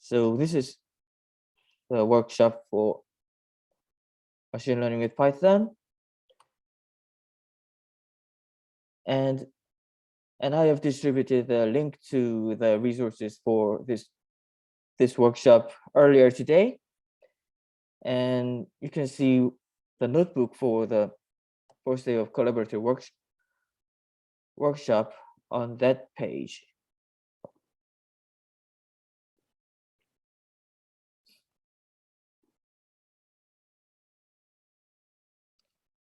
So this is the workshop for machine learning with Python. And I have distributed the link to the resources for this workshop earlier today. And you can see the notebook for the first day of collaborative workshop on that page.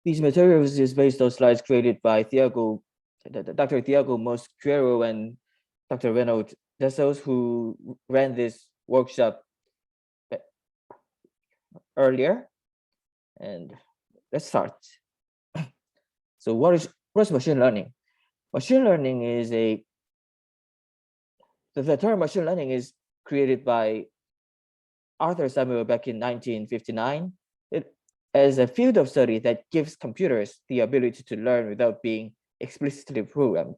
These materials is based on slides created by Dr. Thiago Mosquero and Dr. Renaud Dessels, who ran this workshop earlier. And let's start. So what's machine learning? Machine learning is the term machine learning is created by Arthur Samuel back in 1959 as a field of study that gives computers the ability to learn without being explicitly programmed.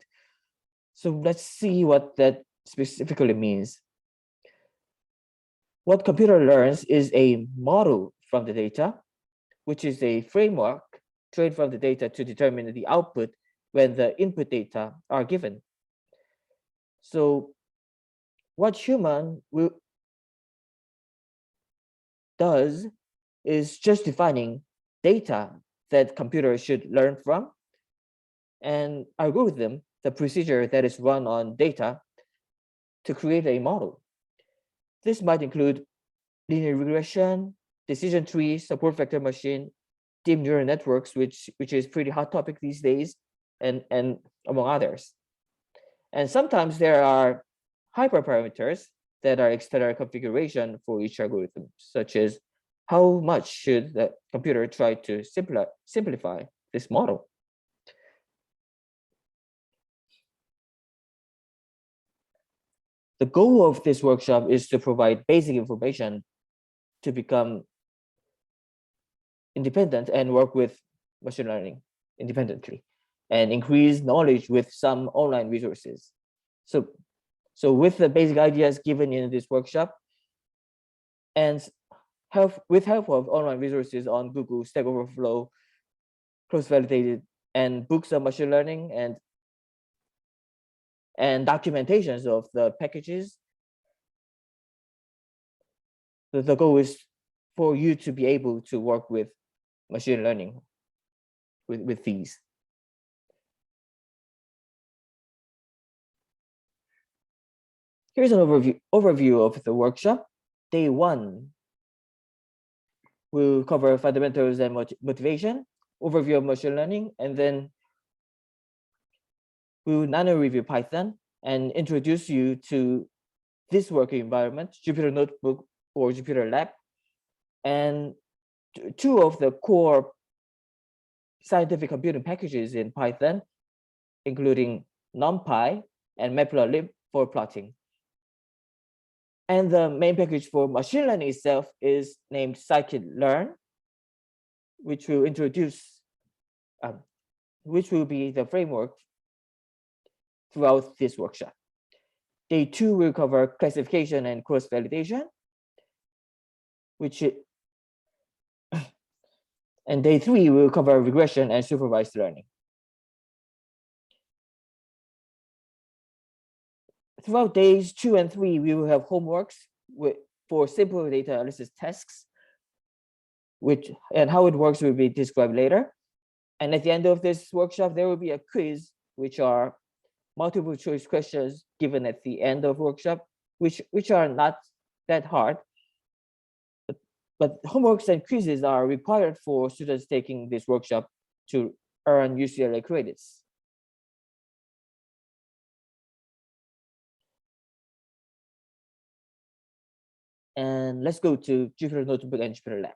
So let's see what that specifically means. What computer learns is a model from the data, which is a framework trained from the data to determine the output when the input data are given. So what human does is just defining data that computers should learn from, and algorithm, the procedure that is run on data to create a model. This might include linear regression, decision trees, support vector machine, deep neural networks, which is pretty hot topic these days, and among others. And sometimes there are hyperparameters that are external configuration for each algorithm, such as how much should the computer try to simplify this model. The goal of this workshop is to provide basic information to become independent and work with machine learning independently and increase knowledge with some online resources. So with the basic ideas given in this workshop and with help of online resources on Google, Stack Overflow, cross-validated, and books on machine learning and documentations of the packages, the goal is for you to be able to work with machine learning with these. Here's an overview of the workshop. Day 1 will cover fundamentals and motivation, overview of machine learning, and then we will nano review Python and introduce you to this working environment, Jupyter Notebook or Jupyter Lab, and 2 of the core scientific computing packages in Python, including Numpy and Matplotlib for plotting. And the main package for machine learning itself is named scikit-learn, which will introduce, which will be the framework throughout this workshop. Day 2 will cover classification and cross-validation, and day 3 will cover regression and supervised learning. Throughout days 2 and 3, we will have homeworks for simple data analysis tasks, and how it works will be described later. And at the end of this workshop, there will be a quiz, which are multiple choice questions given at the end of workshop, which are not that hard. But homeworks and quizzes are required for students taking this workshop to earn UCLA credits. And let's go to Jupyter Notebook and Jupyter Lab.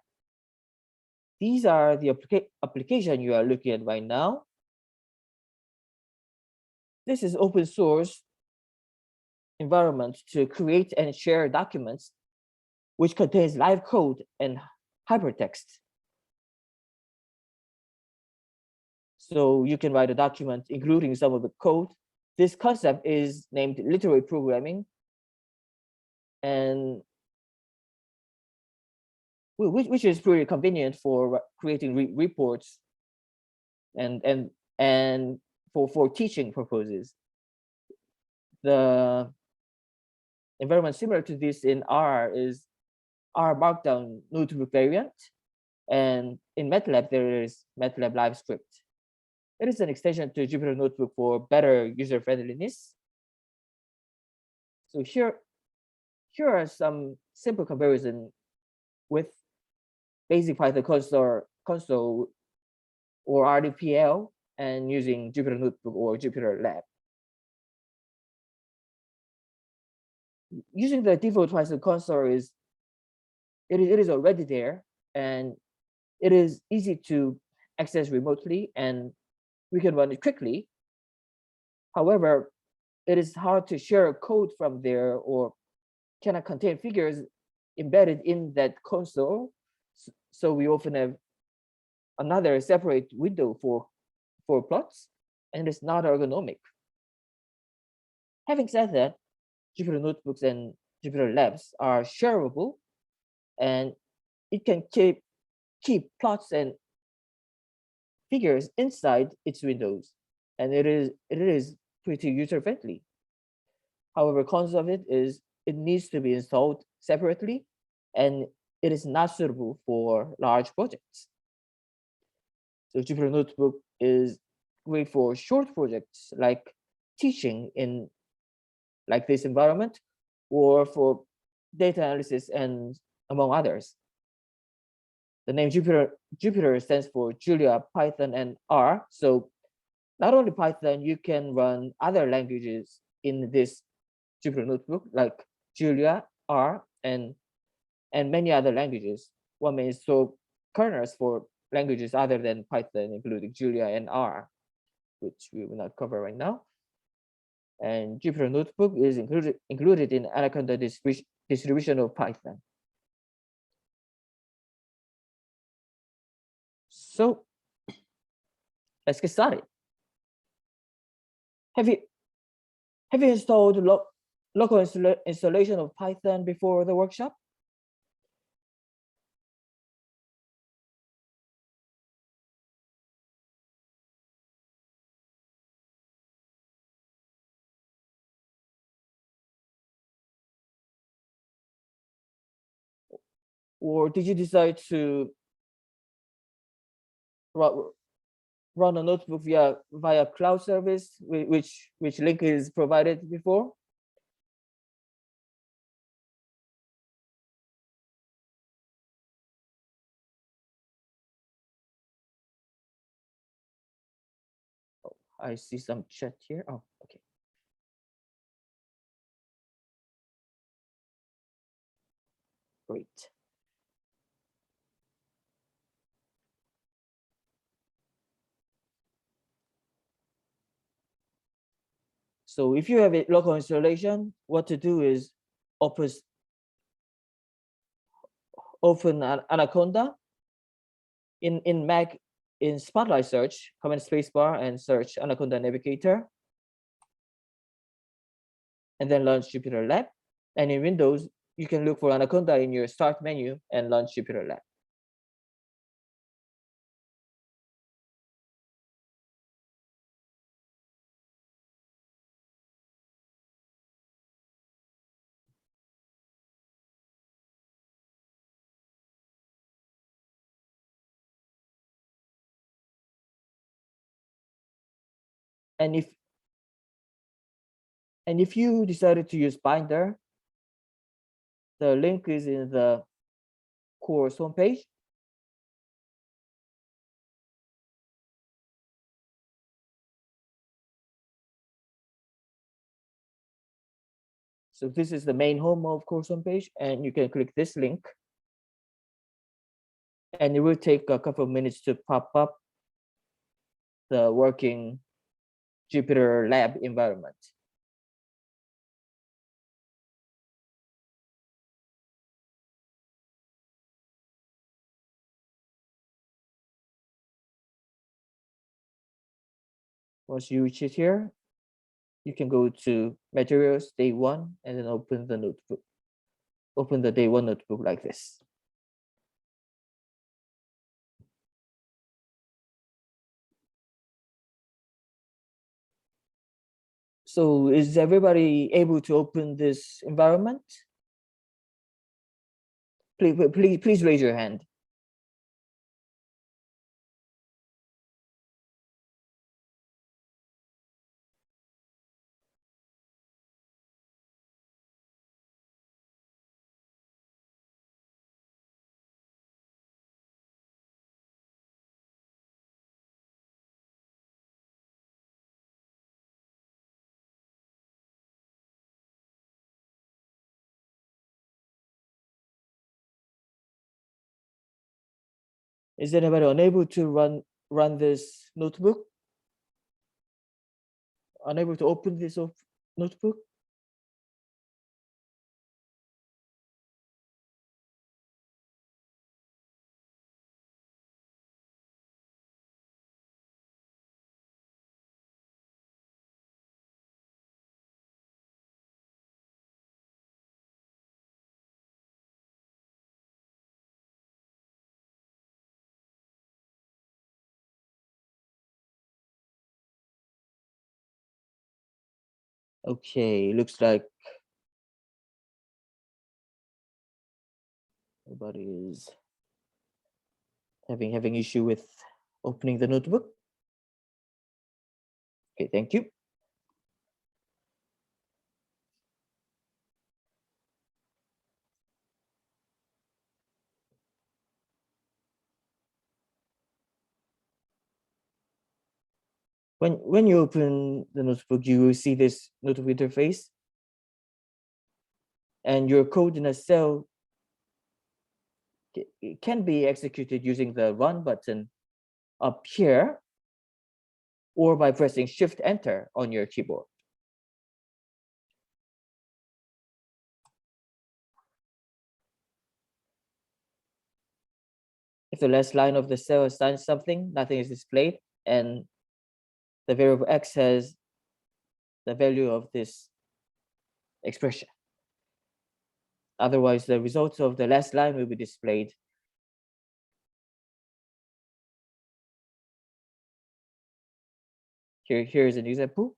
These are the application you are looking at right now. This is open source environment to create and share documents, which contains live code and hypertext. So you can write a document including some of the code. This concept is named literary programming. And which is pretty convenient for creating reports and for teaching purposes. The environment similar to this in R is R Markdown notebook variant, and in MATLAB there is MATLAB Live Script. It is an extension to Jupyter Notebook for better user friendliness. So here are some simple comparison with basic Python console or RDPL and using Jupyter Notebook or Jupyter Lab. Using the default Python console it is already there, and it is easy to access remotely, and we can run it quickly. However, it is hard to share code from there or cannot contain figures embedded in that console. So we often have another separate window for plots, and it's not ergonomic. Having said that, Jupyter Notebooks and Jupyter Labs are shareable, and it can keep plots and figures inside its windows, and it is pretty user friendly. However, cons of it is it needs to be installed separately, and it is not suitable for large projects. So Jupyter Notebook is great for short projects like teaching in like this environment, or for data analysis and among others. The name Jupyter stands for Julia, Python, and R. So not only Python, you can run other languages in this Jupyter Notebook like Julia, R, and many other languages. One may install kernels for languages other than Python, including Julia and R, which we will not cover right now. And Jupyter Notebook is included in Anaconda distribution of Python. So let's get started. Have you installed local installation of Python before the workshop? Or did you decide to run a notebook via cloud service, which link is provided before? Oh, I see some chat here. Oh, okay. Great. So if you have a local installation, what to do is open Anaconda in Mac. In Spotlight search, command spacebar and search Anaconda Navigator, and then launch Jupyter Lab. And in Windows, you can look for Anaconda in your start menu and launch Jupyter Lab. And if you decided to use Binder, the link is in the course homepage. So this is the main home of course homepage, and you can click this link, and it will take a couple of minutes to pop up the working Jupyter Lab environment. Once you reach it here, you can go to materials, day one, and then open the notebook. Open the day one notebook like this. So is everybody able to open this environment? Please raise your hand. Is anybody unable to run this notebook? Unable to open this notebook? Okay, looks like everybody is having issue with opening the notebook. Okay, thank you. When you open the notebook, you will see this notebook interface, and your code in a cell it can be executed using the run button up here, or by pressing Shift Enter on your keyboard. If the last line of the cell assigns something, nothing is displayed, and the variable x has the value of this expression. Otherwise, the results of the last line will be displayed. Here is an example.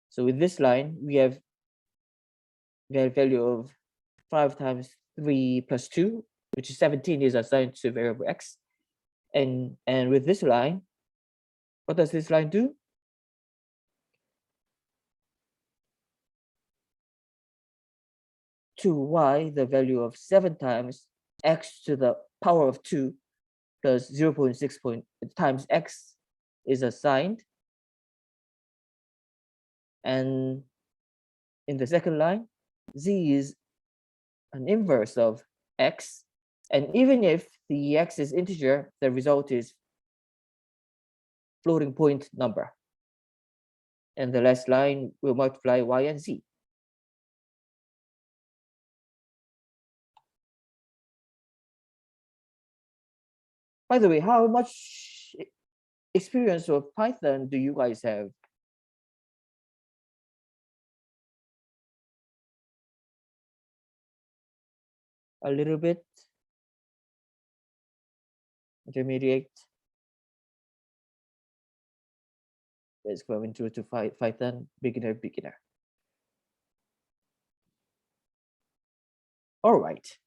So with this line, we have the value of 5 times 3 plus 2, which is 17, is assigned to variable x. And with this line, what does this line do? To y, the value of 7 times x to the power of 2 plus 0.6 times x is assigned. And in the second line, z is an inverse of x. And even if the x is integer, the result is floating point number. And the last line will multiply y and z. By the way, how much experience of Python do you guys have? A little bit? Intermediate? Let's go into Python, beginner. All right.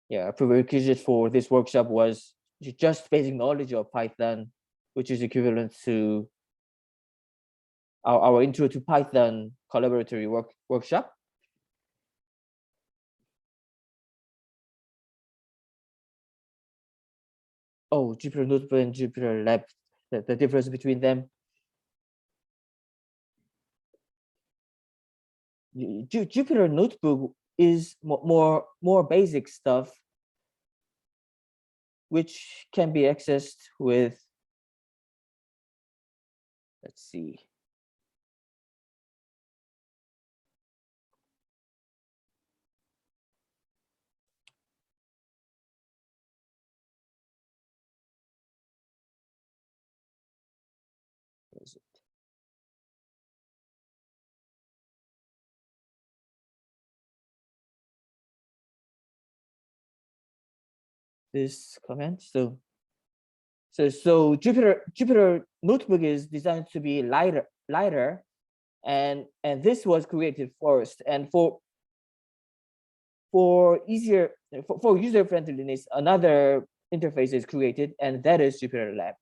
Yeah, a prerequisite for this workshop was just basic knowledge of Python, which is equivalent to our Intro to Python collaboratory workshop. Oh, Jupyter Notebook and Jupyter Lab, the difference between them. Jupyter Notebook is more basic stuff, which can be accessed with, let's see. Where is it? this comment. So Jupyter Notebook is designed to be lighter, and this was created first. And for user friendliness, another interface is created, and that is Jupyter Lab.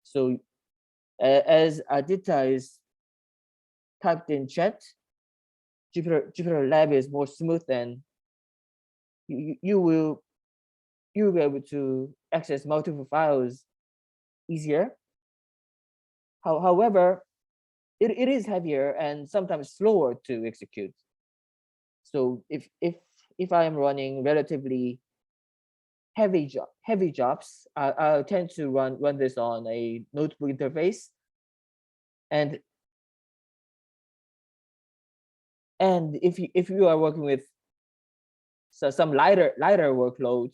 So as Aditya is typed in chat, Jupyter Lab is more smooth, and you will be able to access multiple files easier. However, it is heavier and sometimes slower to execute. So if I am running relatively heavy jobs, I'll tend to run this on a notebook interface, and if you are working with some lighter workload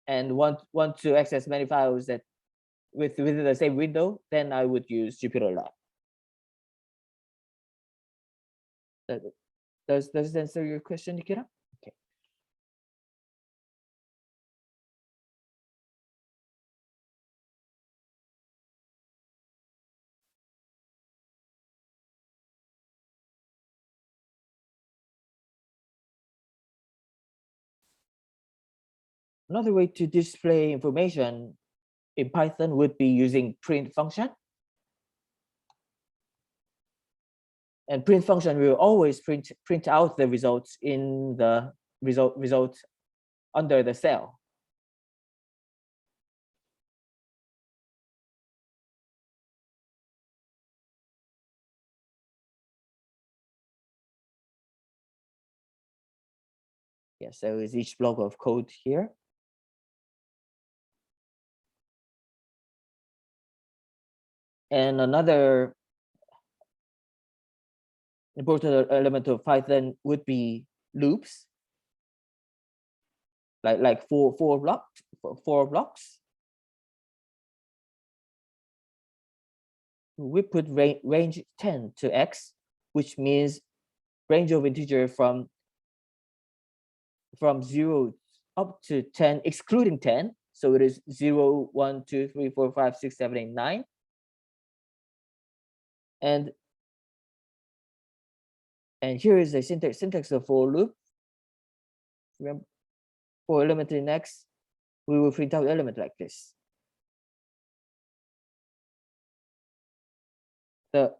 and want to access many files that within the same window, then I would use Jupyter Lab. Does that answer your question, Nikita? Okay. Another way to display information in Python would be using print function. And print function will always print out the results in the result under the cell. Yeah, so it's each block of code here. And another important element of Python would be loops, like four blocks. We put range 10 to x, which means range of integer from 0 up to 10, excluding 10. So it is 0, 1, 2, 3, 4, 5, 6, 7, 8, 9. And here is the syntax of for loop. Remember, for element in x, we will print out element like this. The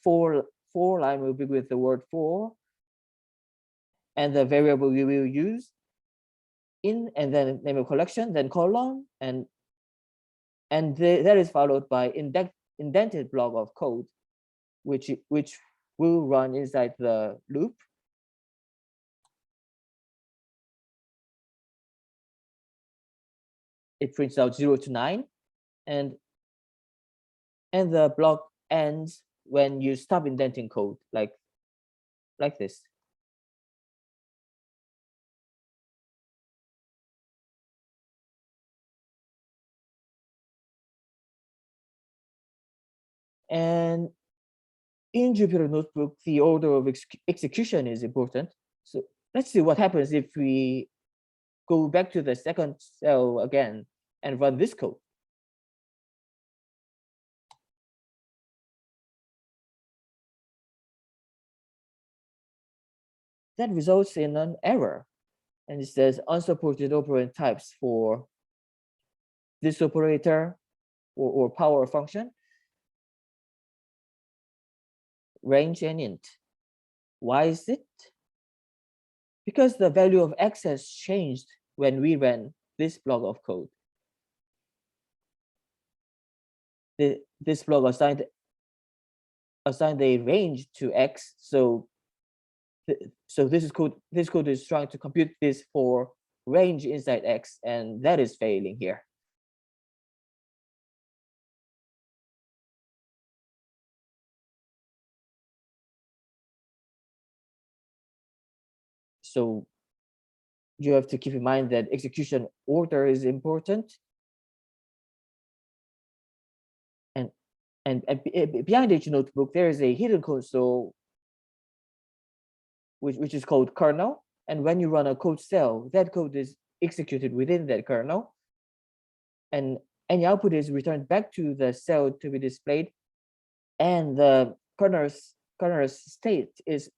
for line will begin with the word for, and the variable we will use in, and then name of collection, then colon, and that is followed by indented block of code, which will run inside the loop. It prints out 0 to 9, and the block ends when you stop indenting code, like this. And in Jupyter Notebook, the order of execution is important. So let's see what happens if we go back to the second cell again and run this code. That results in an error, and it says unsupported operand types for this operator or power function, range and int. Why is it? Because the value of x has changed when we ran this block of code. This block assigned a range to x, so this code is trying to compute this for range inside x, and that is failing here. So you have to keep in mind that execution order is important, and behind each notebook there is a hidden console which is called kernel. And when you run a code cell, that code is executed within that kernel. And any output is returned back to the cell to be displayed. And the kernel's state is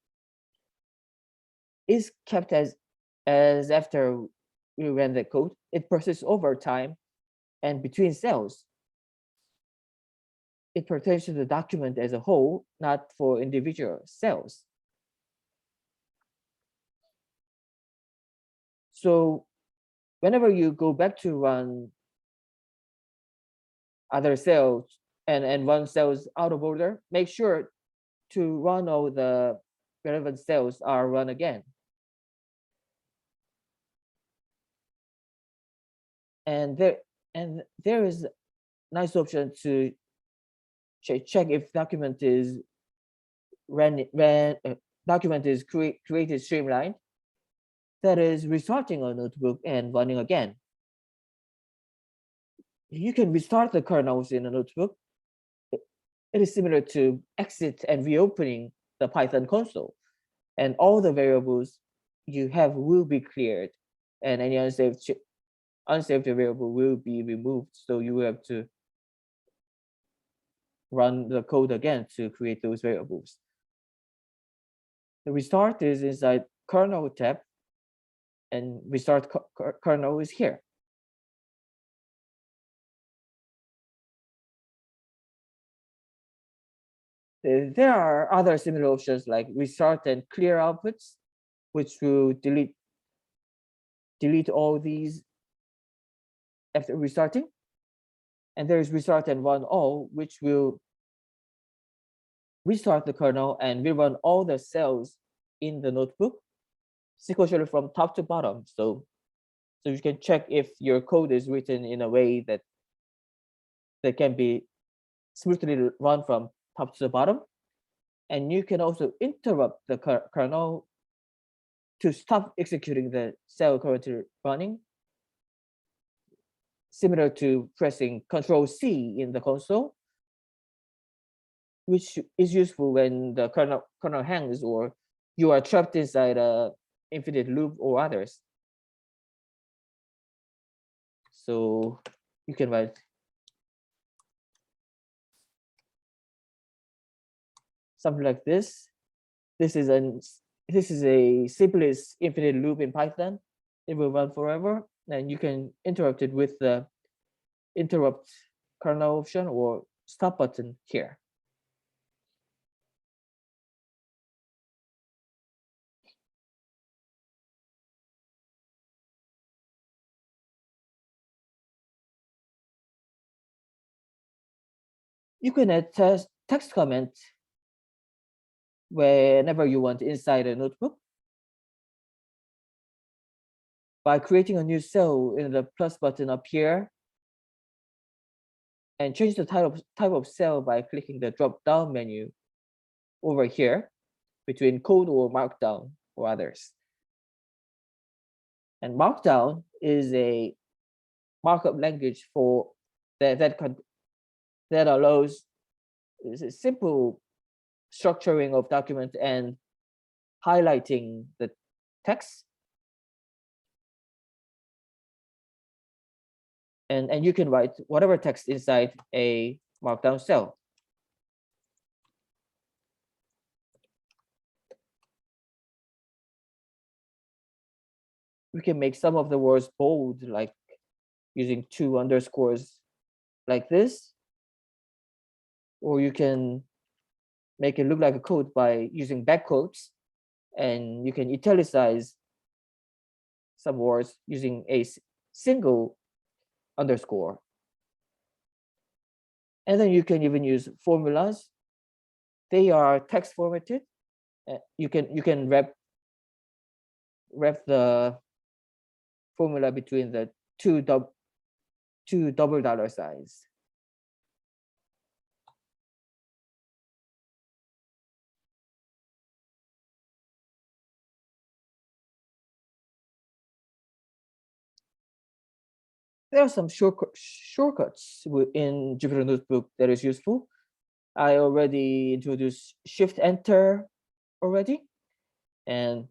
kept as after we ran the code. It persists over time and between cells. It pertains to the document as a whole, not for individual cells. So whenever you go back to run other cells and one cells out of order, make sure to run all the relevant cells are run again. And there is a nice option to check if document is created streamlined. That is restarting a notebook and running again. You can restart the kernels in a notebook. It is similar to exit and reopening the Python console, and all the variables you have will be cleared, and any unsaved variable will be removed. So you will have to run the code again to create those variables. The restart is inside kernel tab, and restart kernel is here. There are other similar options like restart and clear outputs, which will delete all these after restarting. And there is restart and run all, which will restart the kernel and rerun all the cells in the notebook sequentially from top to bottom. So you can check if your code is written in a way that can be smoothly run from top to the bottom. And you can also interrupt the kernel to stop executing the cell currently running, similar to pressing Control-C in the console, which is useful when the kernel hangs or you are trapped inside a infinite loop or others. So you can write something like this. This is a simplest infinite loop in Python. It will run forever, and you can interrupt it with the interrupt kernel option or stop button here. You can add text comment whenever you want inside a notebook by creating a new cell in the plus button up here, and change the type of cell by clicking the drop down menu over here between code or Markdown or others. And Markdown is a markup language for that allows a simple structuring of document and highlighting the text. And you can write whatever text inside a Markdown cell. We can make some of the words bold, like using 2 underscores like this, or you can make it look like a code by using backquotes, and you can italicize some words using a single underscore. And then you can even use formulas. They are text formatted. You can wrap the formula between the two double dollar signs. There are some shortcuts in Jupyter Notebook that is useful. I already introduced Shift Enter already. And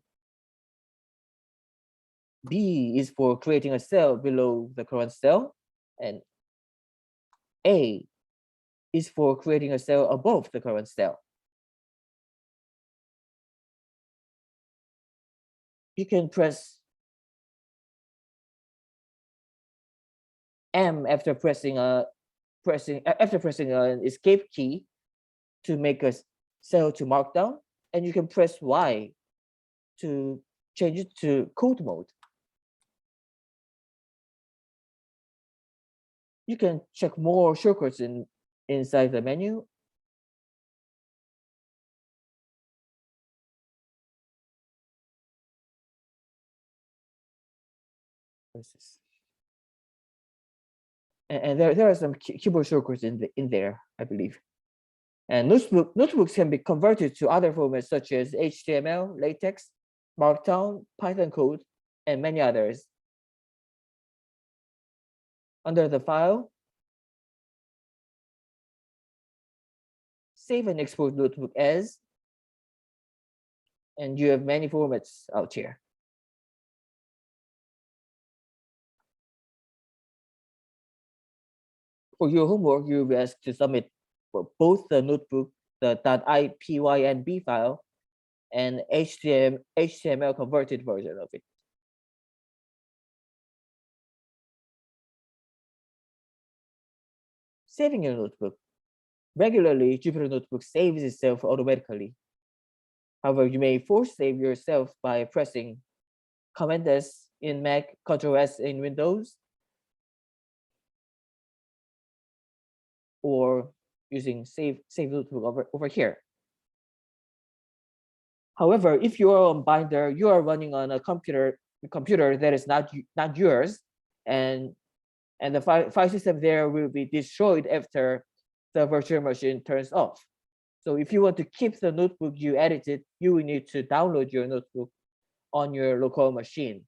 B is for creating a cell below the current cell, and A is for creating a cell above the current cell. You can press M after pressing an escape key to make a cell to Markdown, and you can press Y to change it to code mode. You can check more shortcuts inside the menu. And there are some keyboard shortcuts in there, I believe. And notebooks can be converted to other formats such as HTML, LaTeX, Markdown, Python code, and many others. Under the file, save and export notebook as, and you have many formats out here. For your homework, you'll be asked to submit both the notebook, the .ipynb file, and HTML converted version of it. Saving your notebook. Regularly, Jupyter Notebook saves itself automatically. However, you may force save yourself by pressing Command S in Mac, Control S in Windows, or using save notebook over here. However, if you are on Binder, you are running on a computer that is not yours, and the file system there will be destroyed after the virtual machine turns off. So if you want to keep the notebook you edited, you will need to download your notebook on your local machine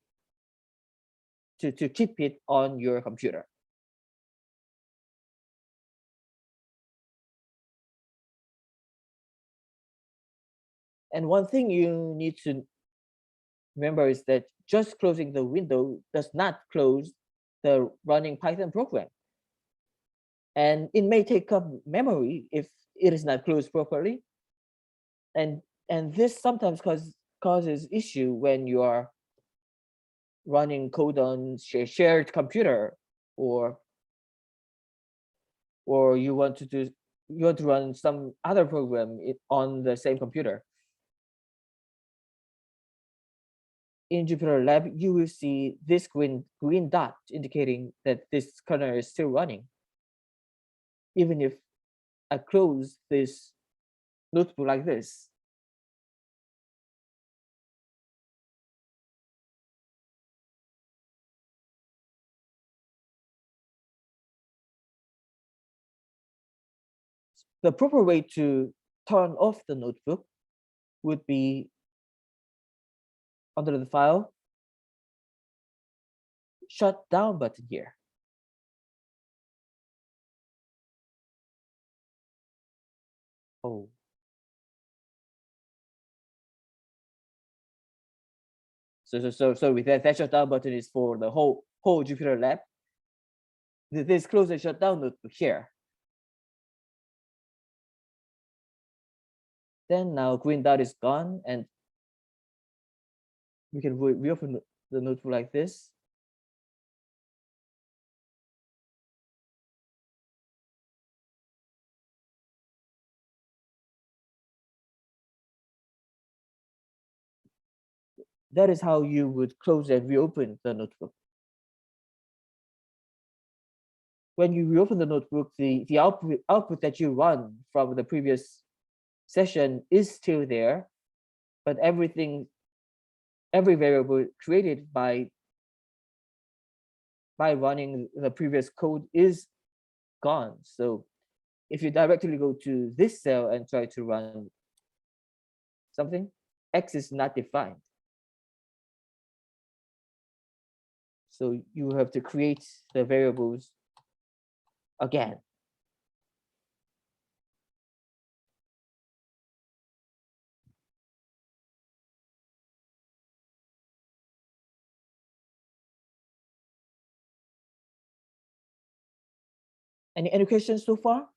to keep it on your computer. And one thing you need to remember is that just closing the window does not close the running Python program. And it may take up memory if it is not closed properly. And this sometimes causes issue when you are running code on shared computer, or you want to run some other program on the same computer. In Jupyter Lab, you will see this green dot indicating that this kernel is still running, even if I close this notebook like this. The proper way to turn off the notebook would be under the file, shut down button here. Oh. So with that shutdown button is for the whole Jupyter Lab. This close and shut down notebook here. Then now green dot is gone, and we can reopen the notebook like this. That is how you would close and reopen the notebook. When you reopen the notebook, the output that you run from the previous session is still there, but every variable created by running the previous code is gone. So if you directly go to this cell and try to run something, X is not defined. So you have to create the variables again. Any questions so far?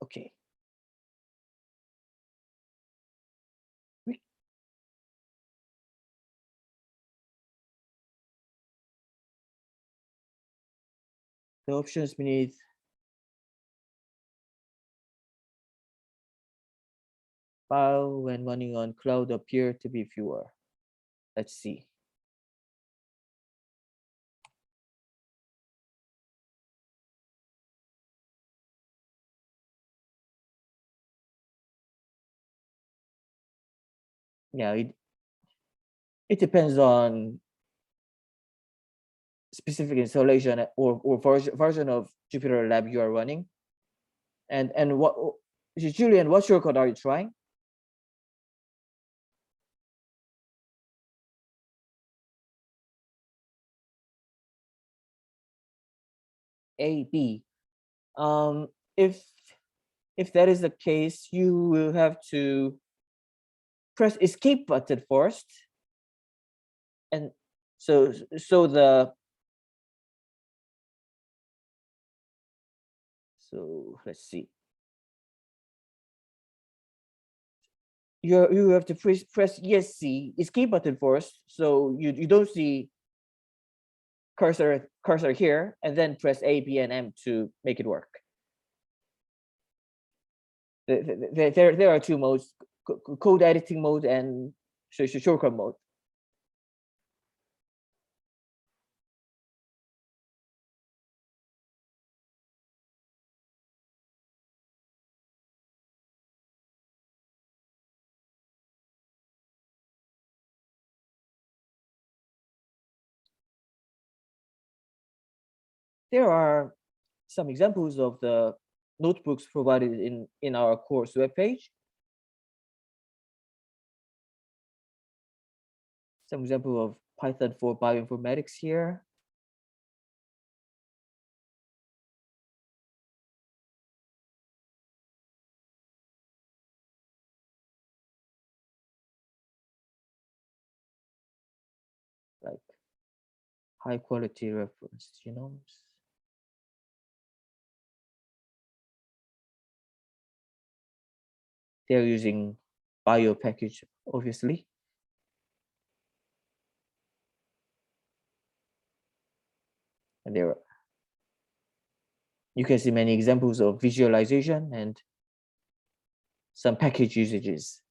Okay. The options beneath file when running on cloud appear to be fewer. Let's see. Yeah, it depends on specific installation or version of Jupyter Lab you are running. And what, Julian, what shortcut are you trying? A, B. Um, if that is the case, you will have to press escape button first. And so let's see. You have to press ESC escape button first, so you don't see cursor here, and then press A, B, and M to make it work. There are two modes: code editing mode and shortcut mode. There are some examples of the notebooks provided in our course webpage. Some example of Python for bioinformatics here. Like high quality reference genomes. They're using bio package, obviously. And there you can see many examples of visualization and some package usages.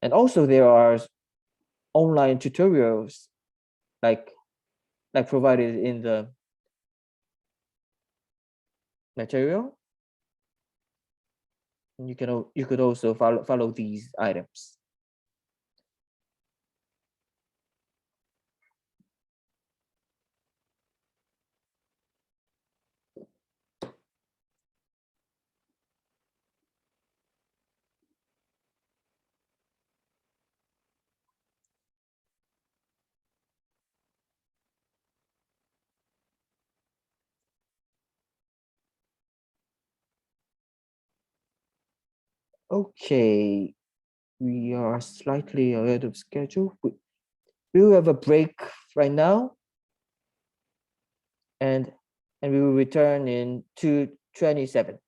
And also there are online tutorials like provided in the material. And you could also follow these items. Okay, we are slightly ahead of schedule. We will have a break right now, and we will return in 2:27.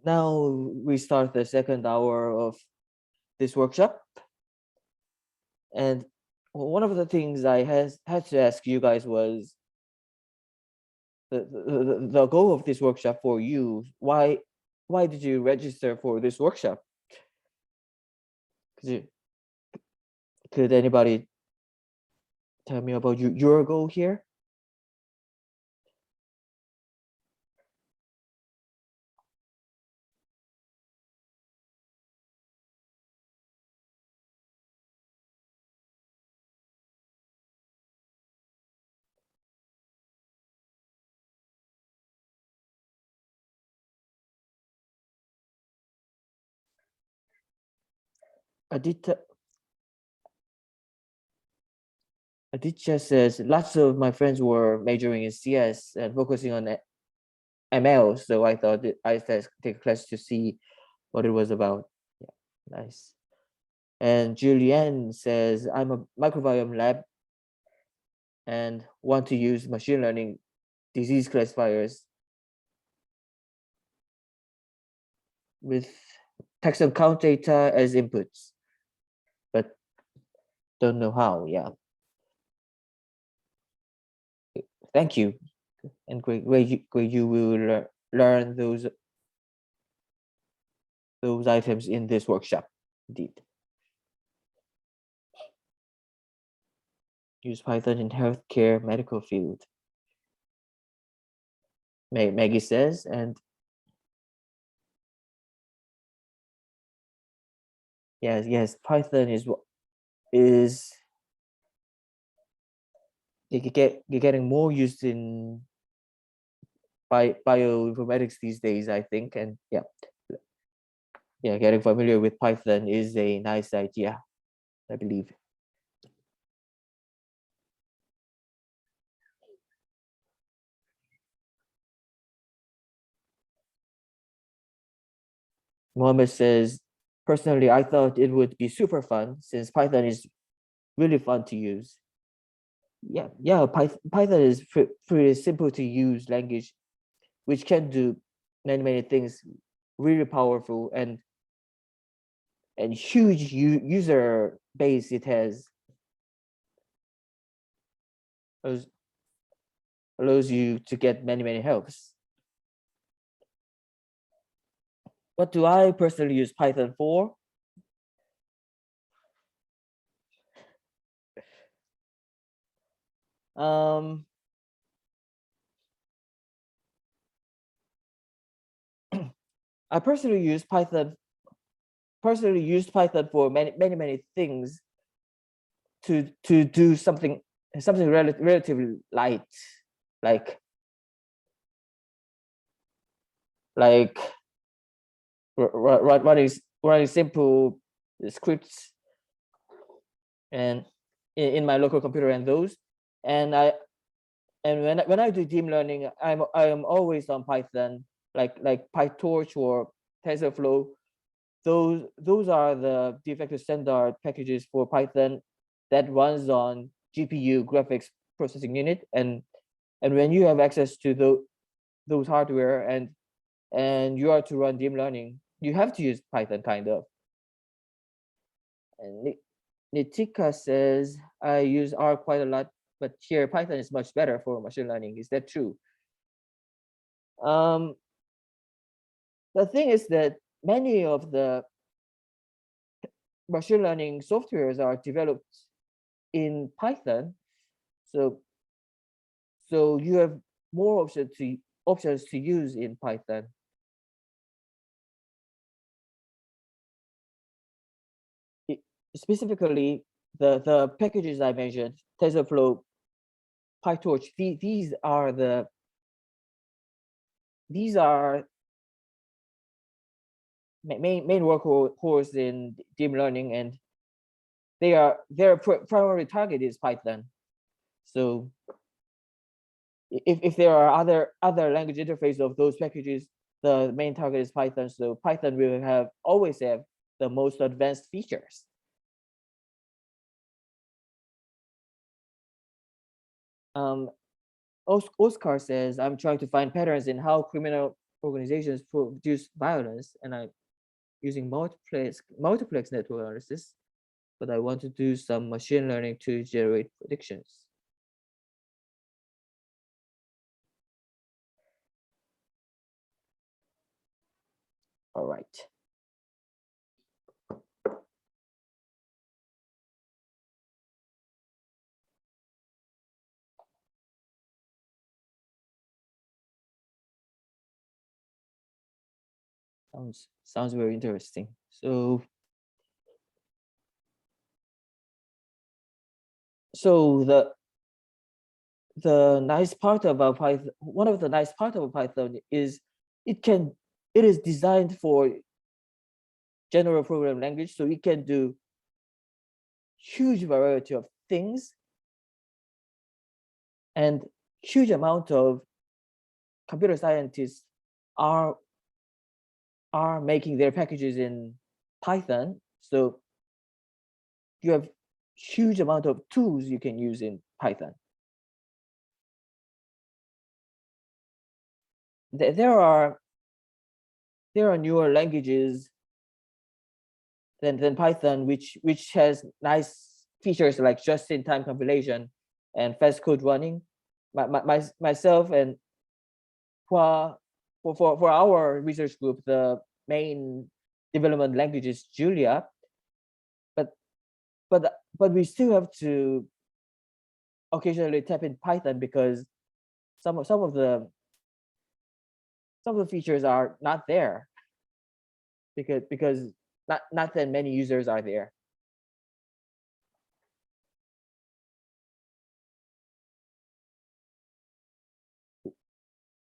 Now we start the second hour of this workshop. And one of the things I had to ask you guys was the goal of this workshop for you. Why did you register for this workshop? Could anybody tell me about your goal here? Aditya says lots of my friends were majoring in CS and focusing on ML, so I thought I take a class to see what it was about. Yeah, nice. And Julianne says, I'm a microbiome lab and want to use machine learning disease classifiers with taxon count data as inputs, but don't know how. Yeah. Thank you. And great you will learn those items in this workshop. Indeed. Use Python in healthcare medical field. Maggie says, and yes, Python is getting more used in bioinformatics these days, I think, and yeah, getting familiar with Python is a nice idea, I believe. Mohammed says, personally, I thought it would be super fun since Python is really fun to use. Yeah, Python is pretty simple to use language, which can do many things, really powerful and huge user base it has. Allows you to get many helps. What do I personally use Python for? I personally used Python for many things to do something relatively light, like running simple scripts and in my local computer and those. And when I do deep learning, I am always on Python, like PyTorch or TensorFlow. Those are the de facto standard packages for Python that runs on GPU, graphics processing unit. And when you have access to those hardware and you are to run deep learning, you have to use Python kind of. And Nitika says, I use R quite a lot, but here Python is much better for machine learning. Is that true? The thing is that many of the machine learning softwares are developed in Python, so you have more options to use in Python. Specifically, the packages I mentioned, TensorFlow, PyTorch, these are main workhorse in deep learning, and their primary target is Python. So if there are other language interface of those packages, the main target is Python. So Python will always have the most advanced features. Oscar says, I'm trying to find patterns in how criminal organizations produce violence, and I'm using multiplex network analysis, but I want to do some machine learning to generate predictions. All right. Sounds very interesting. So the nice part about Python, one of the nice part of Python is it is designed for general program language, so it can do huge variety of things and huge amount of computer scientists are making their packages in Python. So you have huge amount of tools you can use in Python. There are newer languages than Python, which has nice features like just-in-time compilation and fast code running. Myself and for our research group, the main development language is Julia, but we still have to occasionally tap in Python because some of the features are not there because not that many users are there.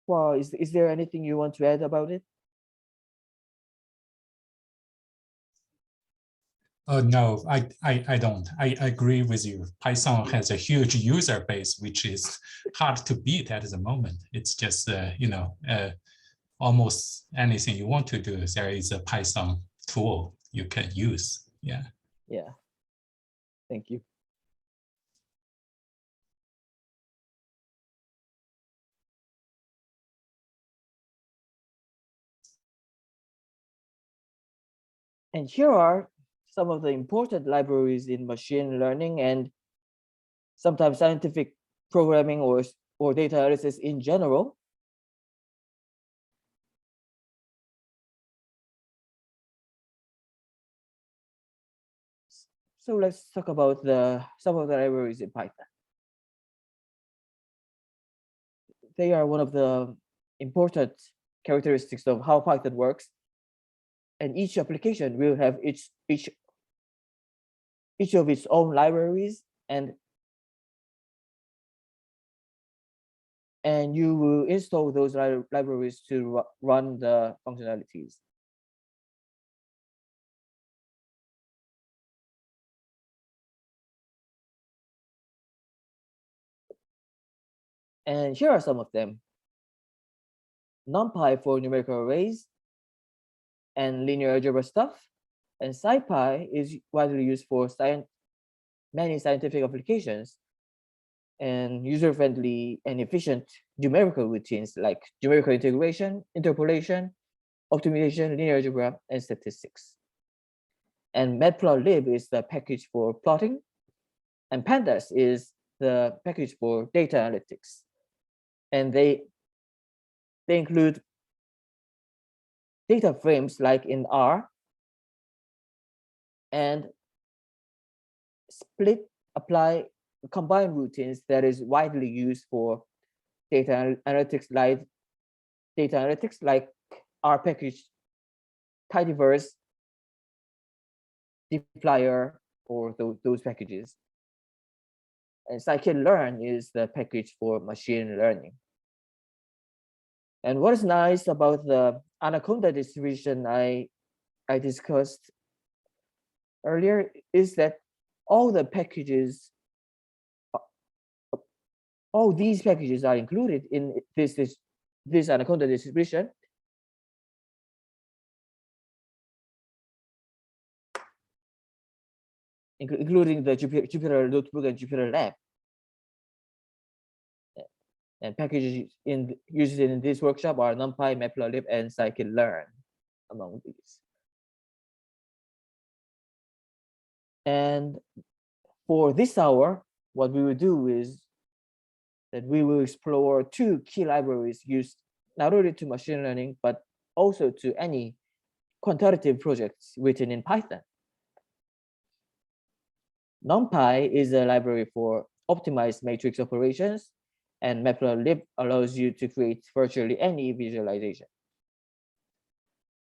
Well, is there anything you want to add about it? No, I don't. I agree with you. Python has a huge user base, which is hard to beat at the moment. It's just, almost anything you want to do, there is a Python tool you can use. Yeah. Yeah. Thank you. And here are some of the important libraries in machine learning and sometimes scientific programming or data analysis in general. So let's talk about some of the libraries in Python. They are one of the important characteristics of how Python works. And each application will have each of its own libraries, and you will install those libraries to run the functionalities. And here are some of them. Numpy for numerical arrays and linear algebra stuff. And SciPy is widely used for many scientific applications and user-friendly and efficient numerical routines like numerical integration, interpolation, optimization, linear algebra, and statistics. And matplotlib is the package for plotting, and pandas is the package for data analytics. And they include data frames like in R and split, apply, combine routines that is widely used for data analytics like R package, tidyverse, dplyr, or those packages. And scikit-learn is the package for machine learning. And what is nice about the Anaconda distribution I discussed earlier is that all the packages, all these packages are included in this Anaconda distribution. Including the Jupyter Notebook and Jupyter Lab. And packages used in this workshop are NumPy, Matplotlib, and scikit-learn among these. And for this hour, what we will do is that we will explore two key libraries used not only to machine learning, but also to any quantitative projects written in Python. NumPy is a library for optimized matrix operations, and Matplotlib allows you to create virtually any visualization.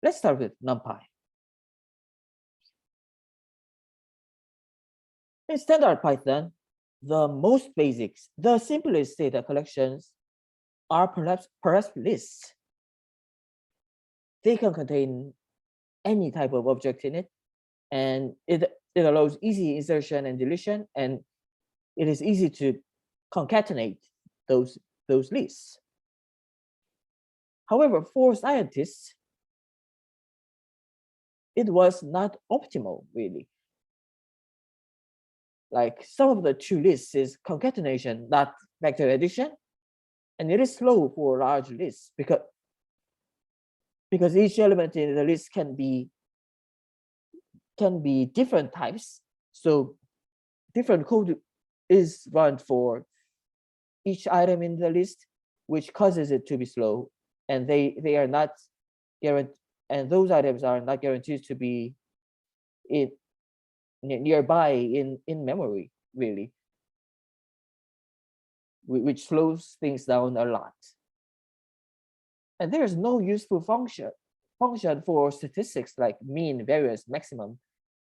let's start with NumPy. In standard Python, the most basics, the simplest data collections are perhaps lists. They can contain any type of object in it, and it allows easy insertion and deletion, and it is easy to concatenate those lists. However, for scientists, it was not optimal, really. Like some of the two lists is concatenation, not vector addition, and it is slow for large lists because each element in the list can be different types. So different code is run for each item in the list, which causes it to be slow, and they are not guaranteed, and those items are not guaranteed to be nearby in memory, really, which slows things down a lot. And there's no useful function for statistics like mean, variance, maximum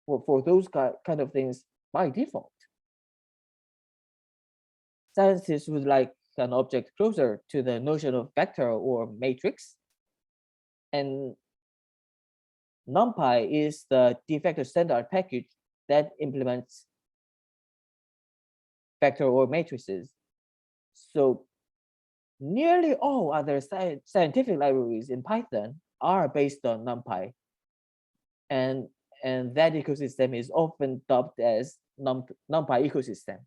for those kind of things by default. Scientists would like an object closer to the notion of vector or matrix, and NumPy is the de facto standard package that implements vector or matrices. So nearly all other scientific libraries in Python are based on NumPy, and that ecosystem is often dubbed as NumPy ecosystem.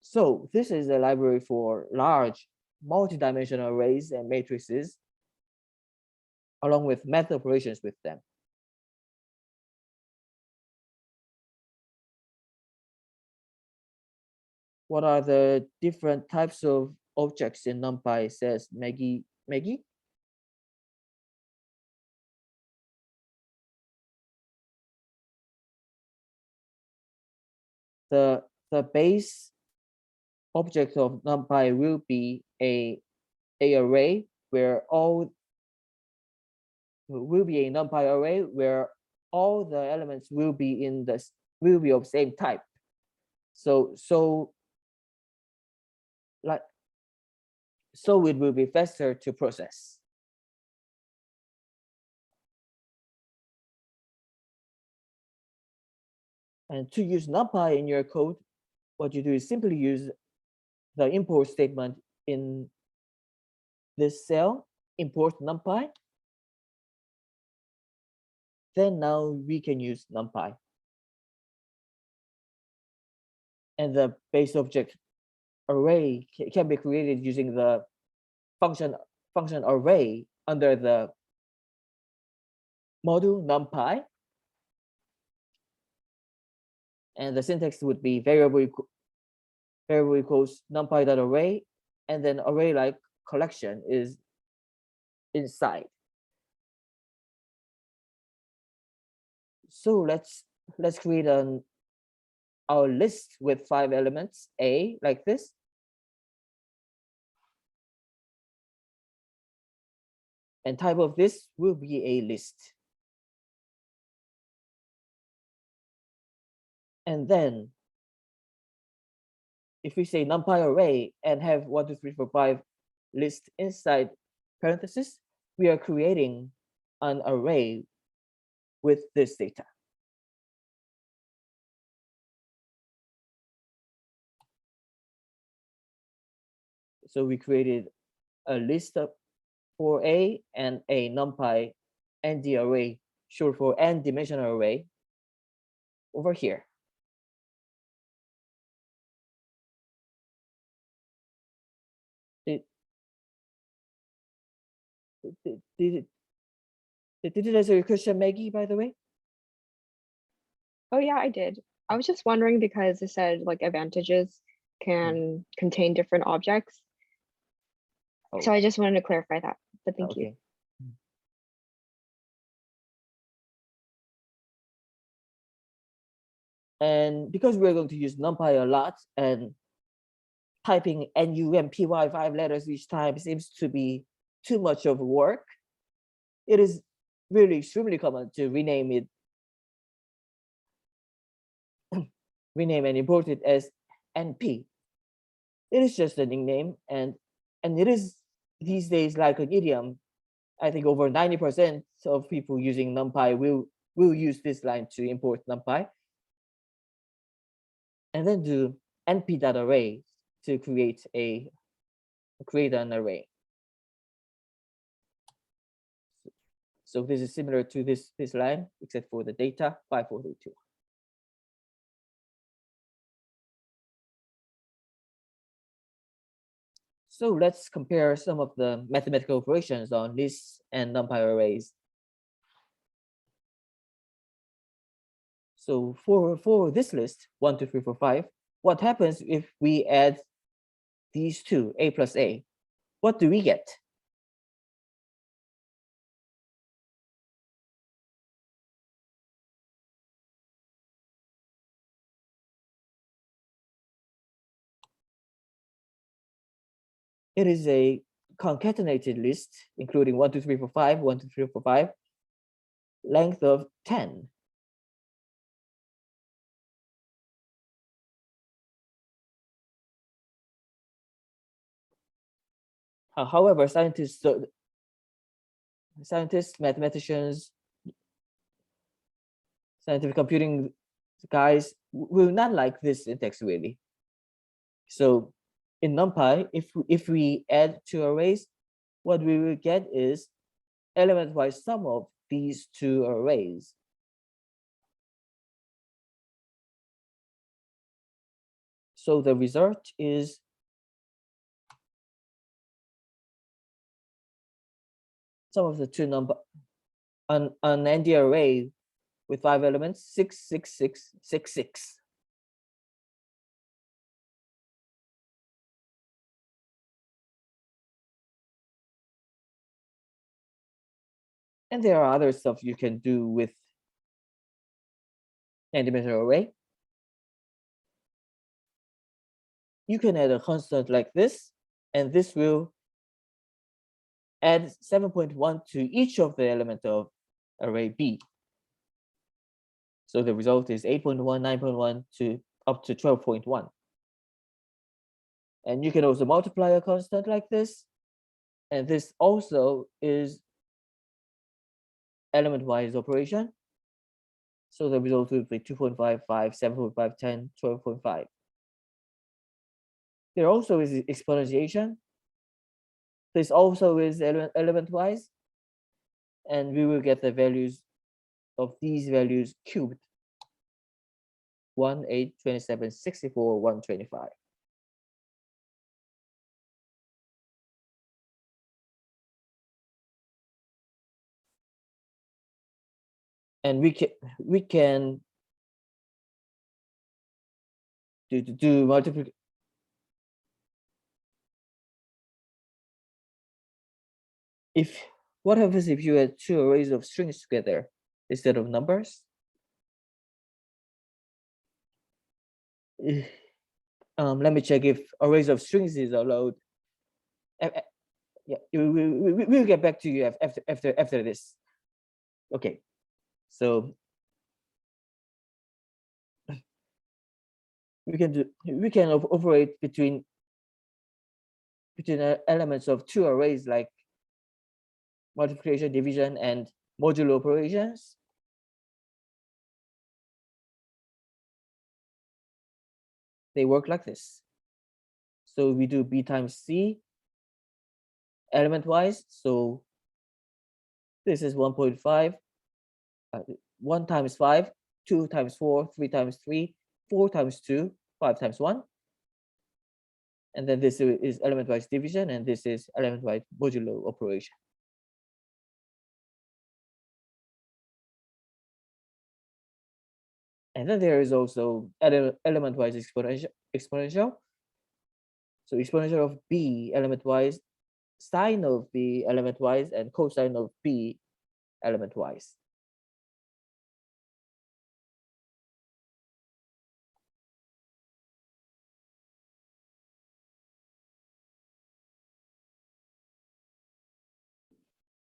So this is a library for large multi-dimensional arrays and matrices, along with math operations with them. What are the different types of objects in NumPy, says Maggie? The base object of NumPy will be a array where all NumPy array where all the elements will be of same type. So it will be faster to process. And to use NumPy in your code, what you do is simply use the import statement in this cell, import NumPy. Then now we can use NumPy. And the base object array can be created using the function array under the module NumPy. And the syntax would be variable equals NumPy.array, and then array like collection is inside. So let's create our list with 5 elements, A, like this. And type of this will be a list. And then if we say NumPy array and have 1, 2, 3, 4, 5 list inside parentheses, we are creating an array with this data. So we created a list for A and a NumPy ND array, short for n dimensional array, over here. Did it answer your question, Maggie, by the way? Oh yeah, I did. I was just wondering because it said like advantages can contain different objects. Oh. So I just wanted to clarify that, but thank you. And because we're going to use NumPy a lot, and typing NUMPY 5 letters each time seems to be too much of work, it is really extremely common to rename it, rename and import it as NP. It is just a nickname, and it is these days like an idiom. I think over 90% of people using NumPy will use this line to import NumPy, and then do np.array to create an array. So this is similar to this line, except for the data 5432. So let's compare some of the mathematical operations on lists and NumPy arrays. So for this list, 1, 2, 3, 4, 5, what happens if we add these two, a plus a? What do we get? It is a concatenated list, including 1, 2, 3, 4, 5, 1, 2, 3, 4, 5, length of 10. However, scientists, mathematicians, scientific computing guys will not like this syntax really. So in NumPy, if we add two arrays, what we will get is element-wise sum of these two arrays. So the result is sum of the two number an ND array with 5 elements, 6, 6, 6, 6, 6. And there are other stuff you can do with Antimatter array. You can add a constant like this, and this will add 7.1 to each of the elements of array B. So the result is 8.1, 9.1 to up to 12.1. And you can also multiply a constant like this. And this also is element-wise operation. So the result will be 2.5, 5, 7.5, 10, 12.5. There also is exponentiation. This also is element-wise. And we will get the values of these values cubed. 1, 8, 27, 64, 125. And we can do multiplication. What happens if you add two arrays of strings together instead of numbers? Let me check if arrays of strings is allowed. Yeah, we'll get back to you after this. Okay, so we can operate between elements of two arrays like multiplication, division, and modulo operations. They work like this. So we do B times C element-wise. So this is 1.5, 1 times 5, 2 times 4, 3 times 3, 4 times 2, 5 times 1. And then this is element-wise division, and this is element-wise modulo operation. And then there is also element-wise exponential. So exponential of B element-wise, sine of B element-wise, and cosine of B element-wise.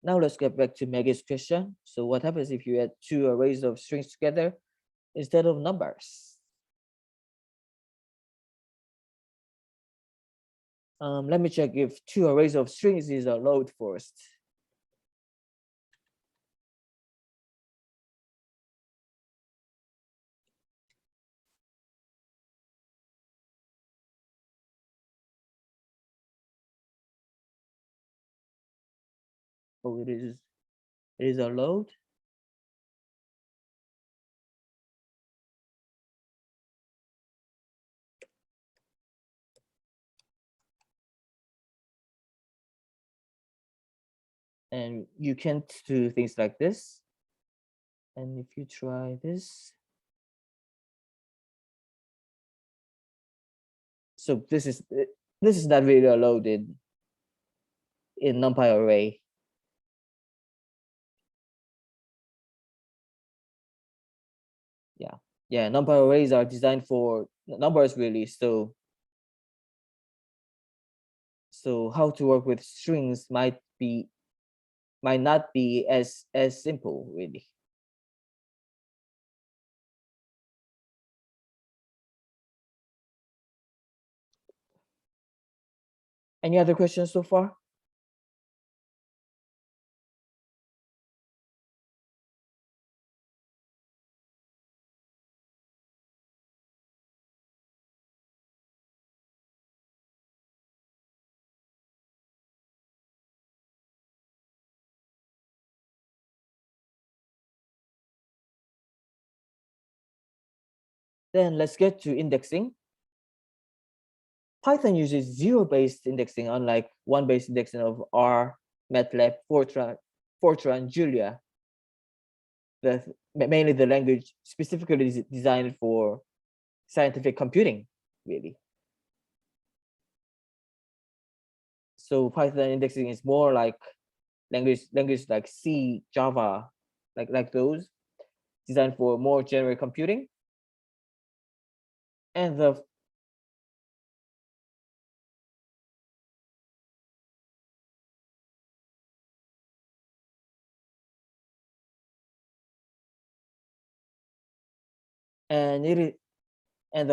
Now let's get back to Maggie's question. So what happens if you add two arrays of strings together instead of numbers? Let me check if two arrays of strings is a load first. Oh, it is a load. And you can't do things like this. And if you try this, so this is not really a loaded in NumPy array. Yeah, NumPy arrays are designed for numbers really. So how to work with strings might not be as simple really. Any other questions so far? Then let's get to indexing. Python uses zero-based indexing, unlike one-based indexing of R, MATLAB, Fortran, Julia. Mainly the language specifically designed for scientific computing, really. So Python indexing is more like language like C, Java, like those, designed for more general computing. And the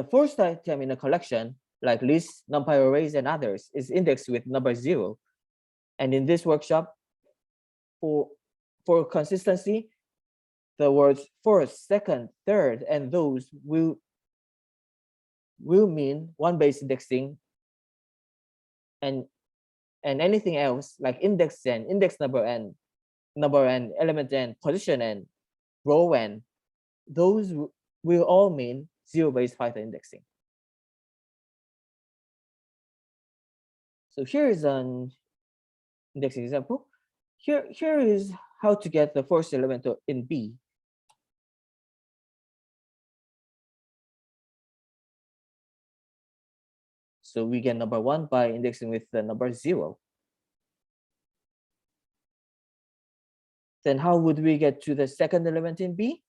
first item in a collection, like lists, NumPy arrays, and others, is indexed with number 0. And in this workshop, for consistency, the words first, second, third, and those will mean one-based indexing, and anything else like index and index number and element and position and row and those will all mean zero-based Python indexing. So here is an indexing example. Here is how to get the first element in B. So we get number 1 by indexing with the number 0. Then how would we get to the second element in B?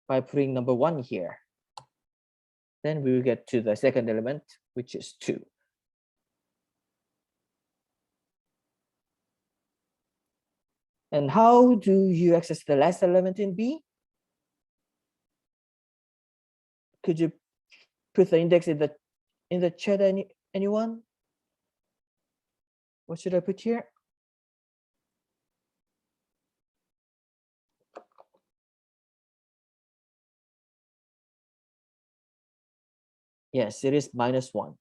By putting number 1 here. Then we will get to the second element, which is 2. And how do you access the last element in B? Could you put the index in the chat, anyone? What should I put here? Yes, it is -1.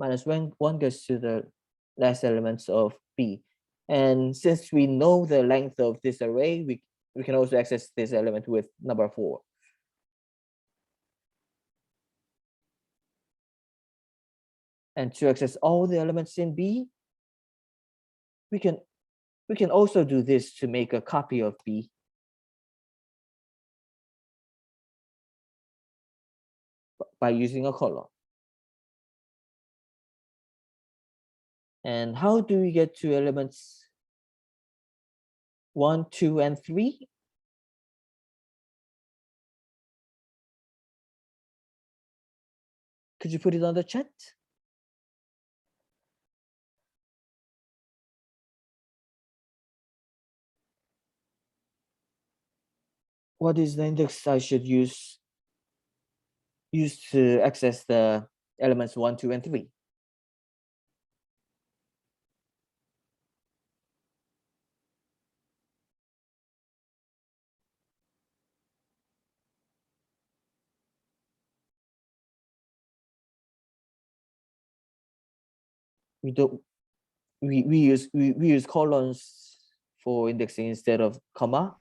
-1 goes to the last elements of B. And since we know the length of this array, we can also access this element with number 4. And to access all the elements in B, we can also do this to make a copy of B. By using a colon. And how do we get to elements 1, 2, and 3? Could you put it on the chat? What is the index I should use to access the elements 1, 2, and 3? We don't we use colons for indexing instead of comma.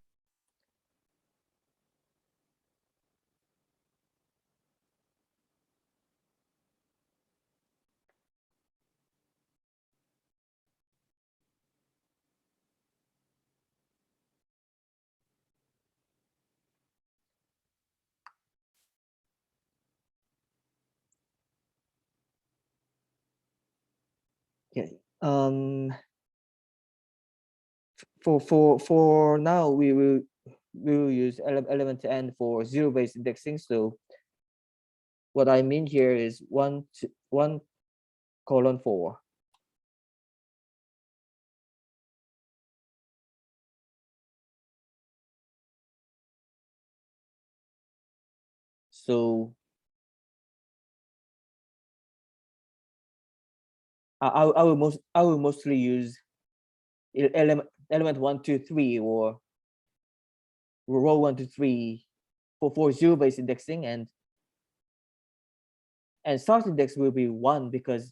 Okay. For now we will use element n for zero-based indexing. So what I mean here is 1 colon 4. So I will mostly use element 1, 2, 3 or row 1 to 3 for zero-based indexing, and start index will be 1 because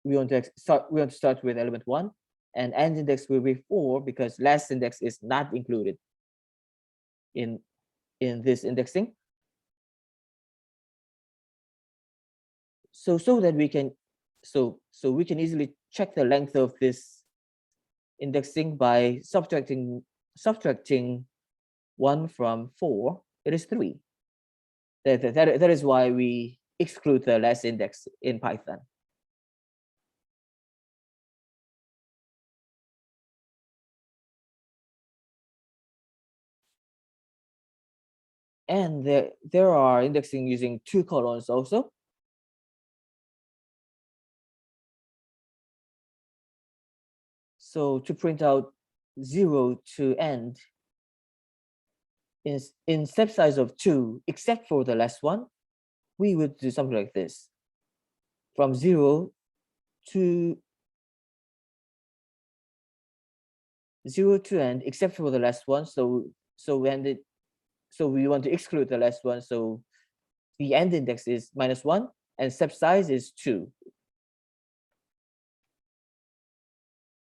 we want to start with element 1, and end index will be 4 because last index is not included in this indexing. So that we can we can easily check the length of this indexing by subtracting 1 from 4. It is 3. That is why we exclude the last index in Python. And there are indexing using 2 colons also. So to print out 0 to end in step size of 2, except for the last one, we would do something like this. From 0 to end, except for the last one. So we want to exclude the last one. So the end index is -1 and step size is 2.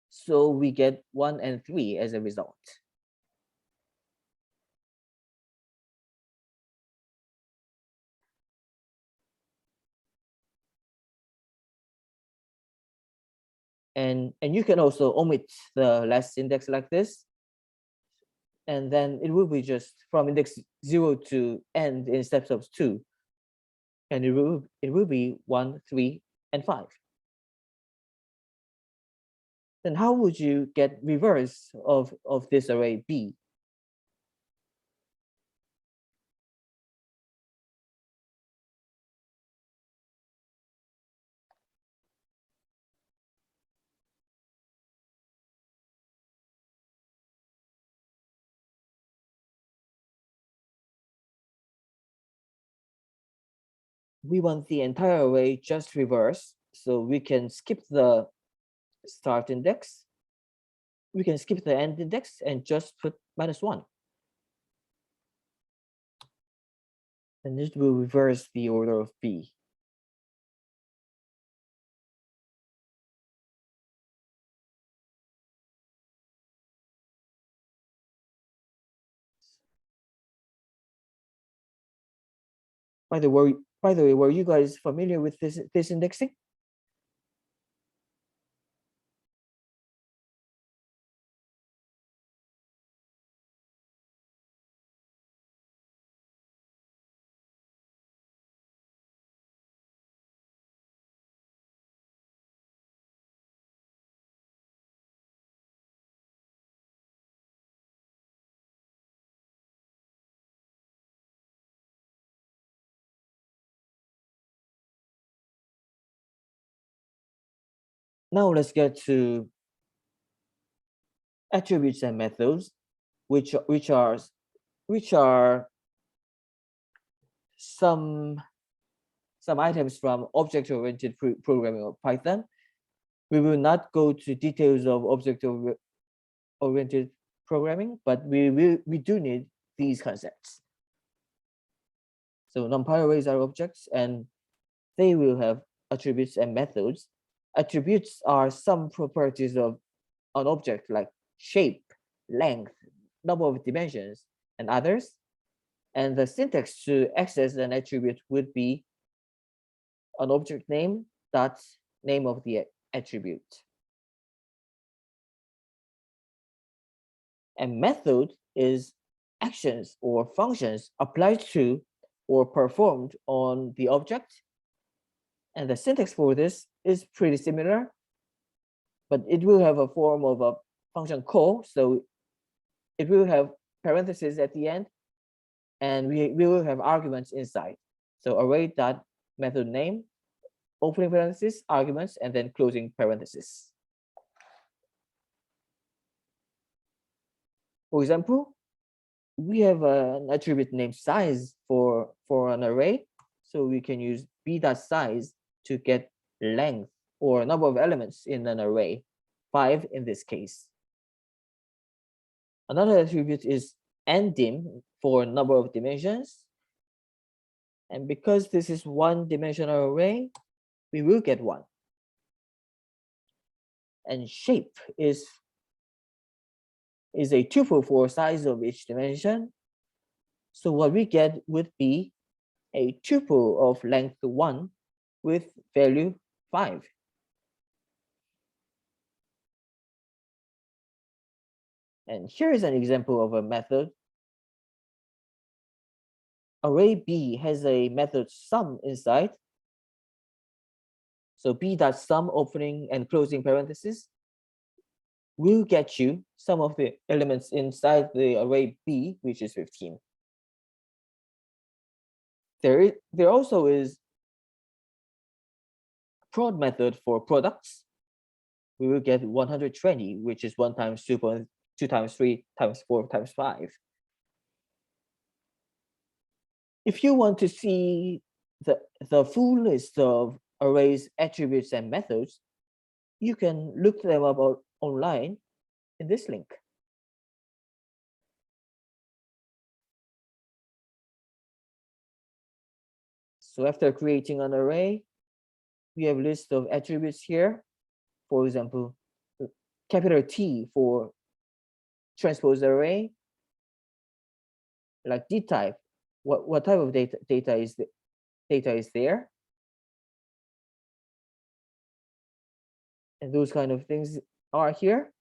So we get 1 and 3 as a result. And you can also omit the last index like this, and then it will be just from index 0 to end in steps of 2, and it will be 1, 3, and 5. Then how would you get reverse of this array B? We want the entire array just reverse, so we can skip the start index, we can skip the end index and just put -1. And this will reverse the order of B. By the way, were you guys familiar with this indexing? Now let's get to attributes and methods, which are some items from object-oriented programming of Python. We will not go to details of object-oriented programming, but we do need these concepts. So NumPy arrays are objects, and they will have attributes and methods. Attributes are some properties of an object like shape, length, number of dimensions, and others. And the syntax to access an attribute would be an object name dot name of the attribute. And method is actions or functions applied to or performed on the object. And the syntax for this is pretty similar, but it will have a form of a function call. So it will have parentheses at the end, and we will have arguments inside. So array dot method name, opening parentheses, arguments, and then closing parentheses. For example, we have an attribute named size for an array. So we can use b.size to get length or number of elements in an array, 5 in this case. Another attribute is ndim for number of dimensions. And because this is one-dimensional array, we will get 1. And shape is a tuple for size of each dimension. So what we get would be a tuple of length 1 with value 5. And here is an example of a method. Array B has a method sum inside. So b.sum opening and closing parentheses will get you some of the elements inside the array B, which is 15. There also is prod method for products. We will get 120, which is 1 times 2 times 3 times 4 times 5. If you want to see the full list of arrays, attributes, and methods, you can look them up online in this link. So after creating an array, we have a list of attributes here. For example, capital T for transpose array, like D type. What type of data is there? And those kind of things are here.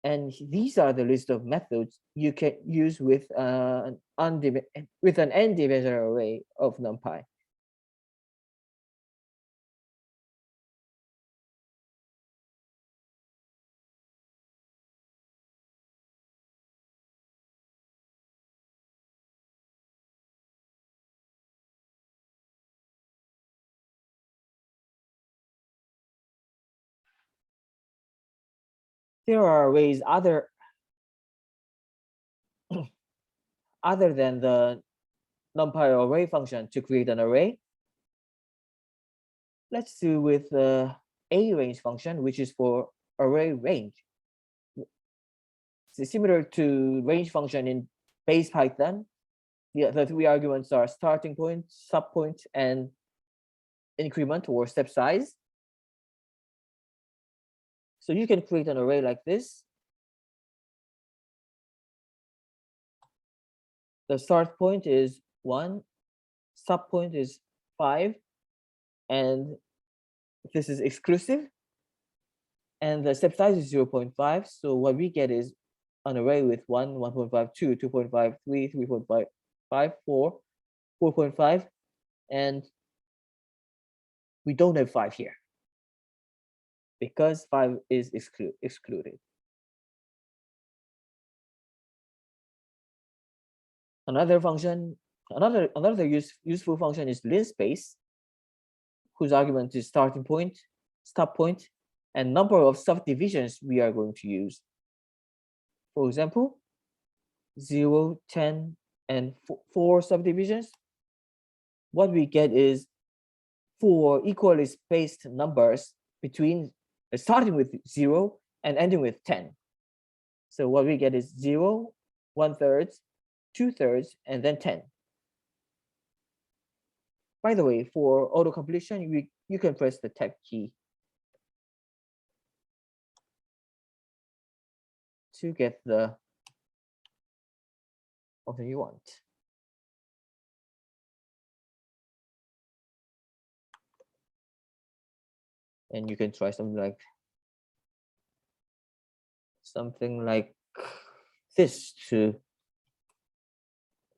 And these are the list of methods you can use with an n-dimensional array of NumPy. There are ways other than the NumPy array function to create an array. Let's do with the arange function, which is for array range. It's similar to range function in base Python. The 3 arguments are starting point, subpoint, and increment or step size. So you can create an array like this. The start point is 1, subpoint is 5, and this is exclusive. And the step size is 0.5. So what we get is an array with 1, 1.5, 2, 2.5, 3, 3.5, 5, 4, 4.5, and we don't have 5 here because 5 is excluded. Another function, another useful function is linspace, whose argument is starting point, stop point, and number of subdivisions we are going to use. For example, 0, 10, and 4 subdivisions. What we get is 4 equally spaced numbers between starting with 0 and ending with 10. So what we get is 0, 1/3, 2/3, and then 10. By the way, for auto completion, you can press the tab key to get the option you want. And you can try something like this to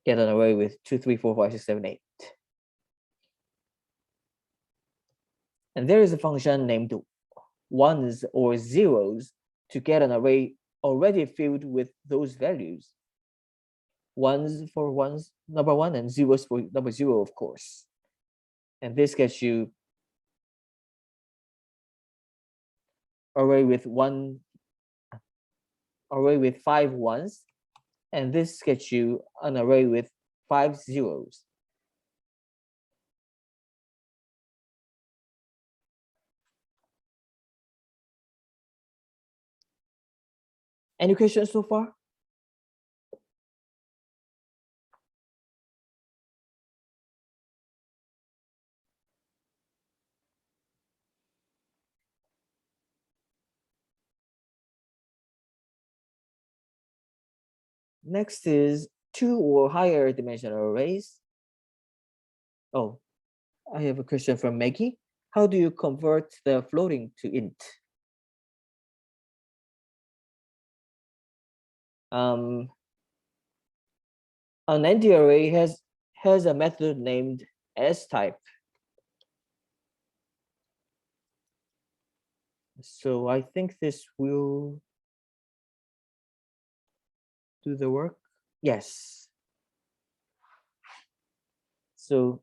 get an array with 2, 3, 4, 5, 6, 7, 8. And there is a function named ones or zeros to get an array already filled with those values. Ones for ones, number 1, and zeros for number 0, of course. And this gets you array with 5 ones, and this gets you an array with 5 zeros. Any questions so far? Next is 2 or higher dimensional arrays. Oh, I have a question from Maggie. How do you convert the floating to int? An empty array has a method named s-type. So I think this will do the work. Yes. So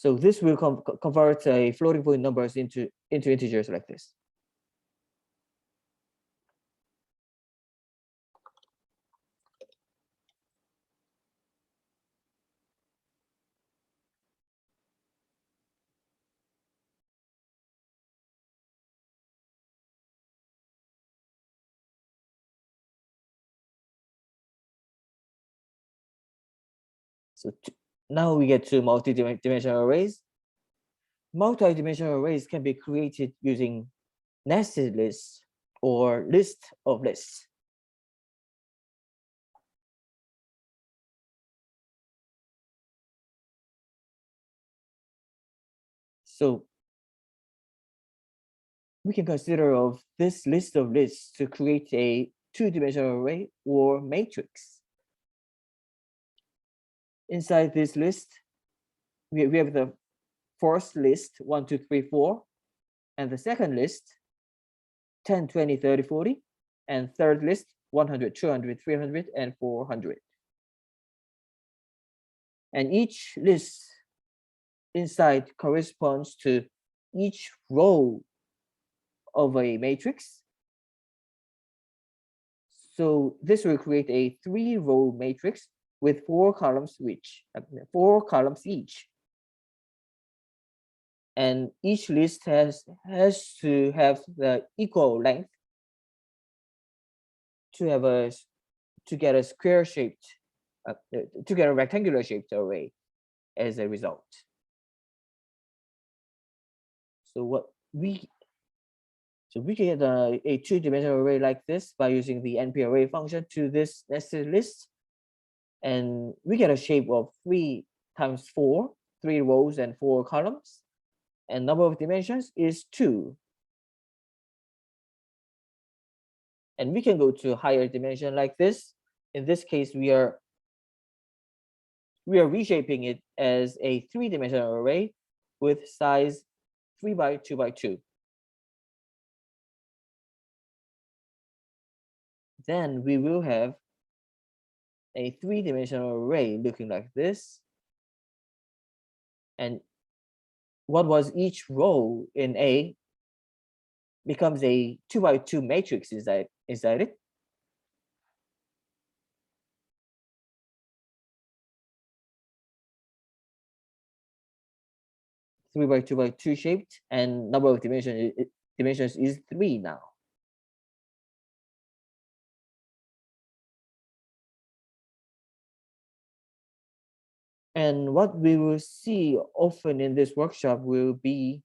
this will convert a floating point numbers into integers like this. So now we get to multi-dimensional arrays. Multi-dimensional arrays can be created using nested lists or list of lists. So we can consider of this list of lists to create a 2-dimensional array or matrix. Inside this list, we have the first list 1, 2, 3, 4, and the second list 10, 20, 30, 40, and third list 100, 200, 300, and 400. And each list inside corresponds to each row of a matrix. So this will create a 3-row matrix with 4 columns each. And each list has to have the equal length to get a square shaped to get a rectangular shaped array as a result. So we can get a 2-dimensional array like this by using the np-array function to this nested list, and we get a shape of 3 times 4, 3 rows and 4 columns, and number of dimensions is 2. And we can go to a higher dimension like this. In this case, we are reshaping it as a 3-dimensional array with size 3 by 2 by 2. Then we will have a 3-dimensional array looking like this. and what was each row in A becomes a 2 by 2 matrix. Is that it? Three by two shaped, and number of dimensions is 3 now. And what we will see often in this workshop will be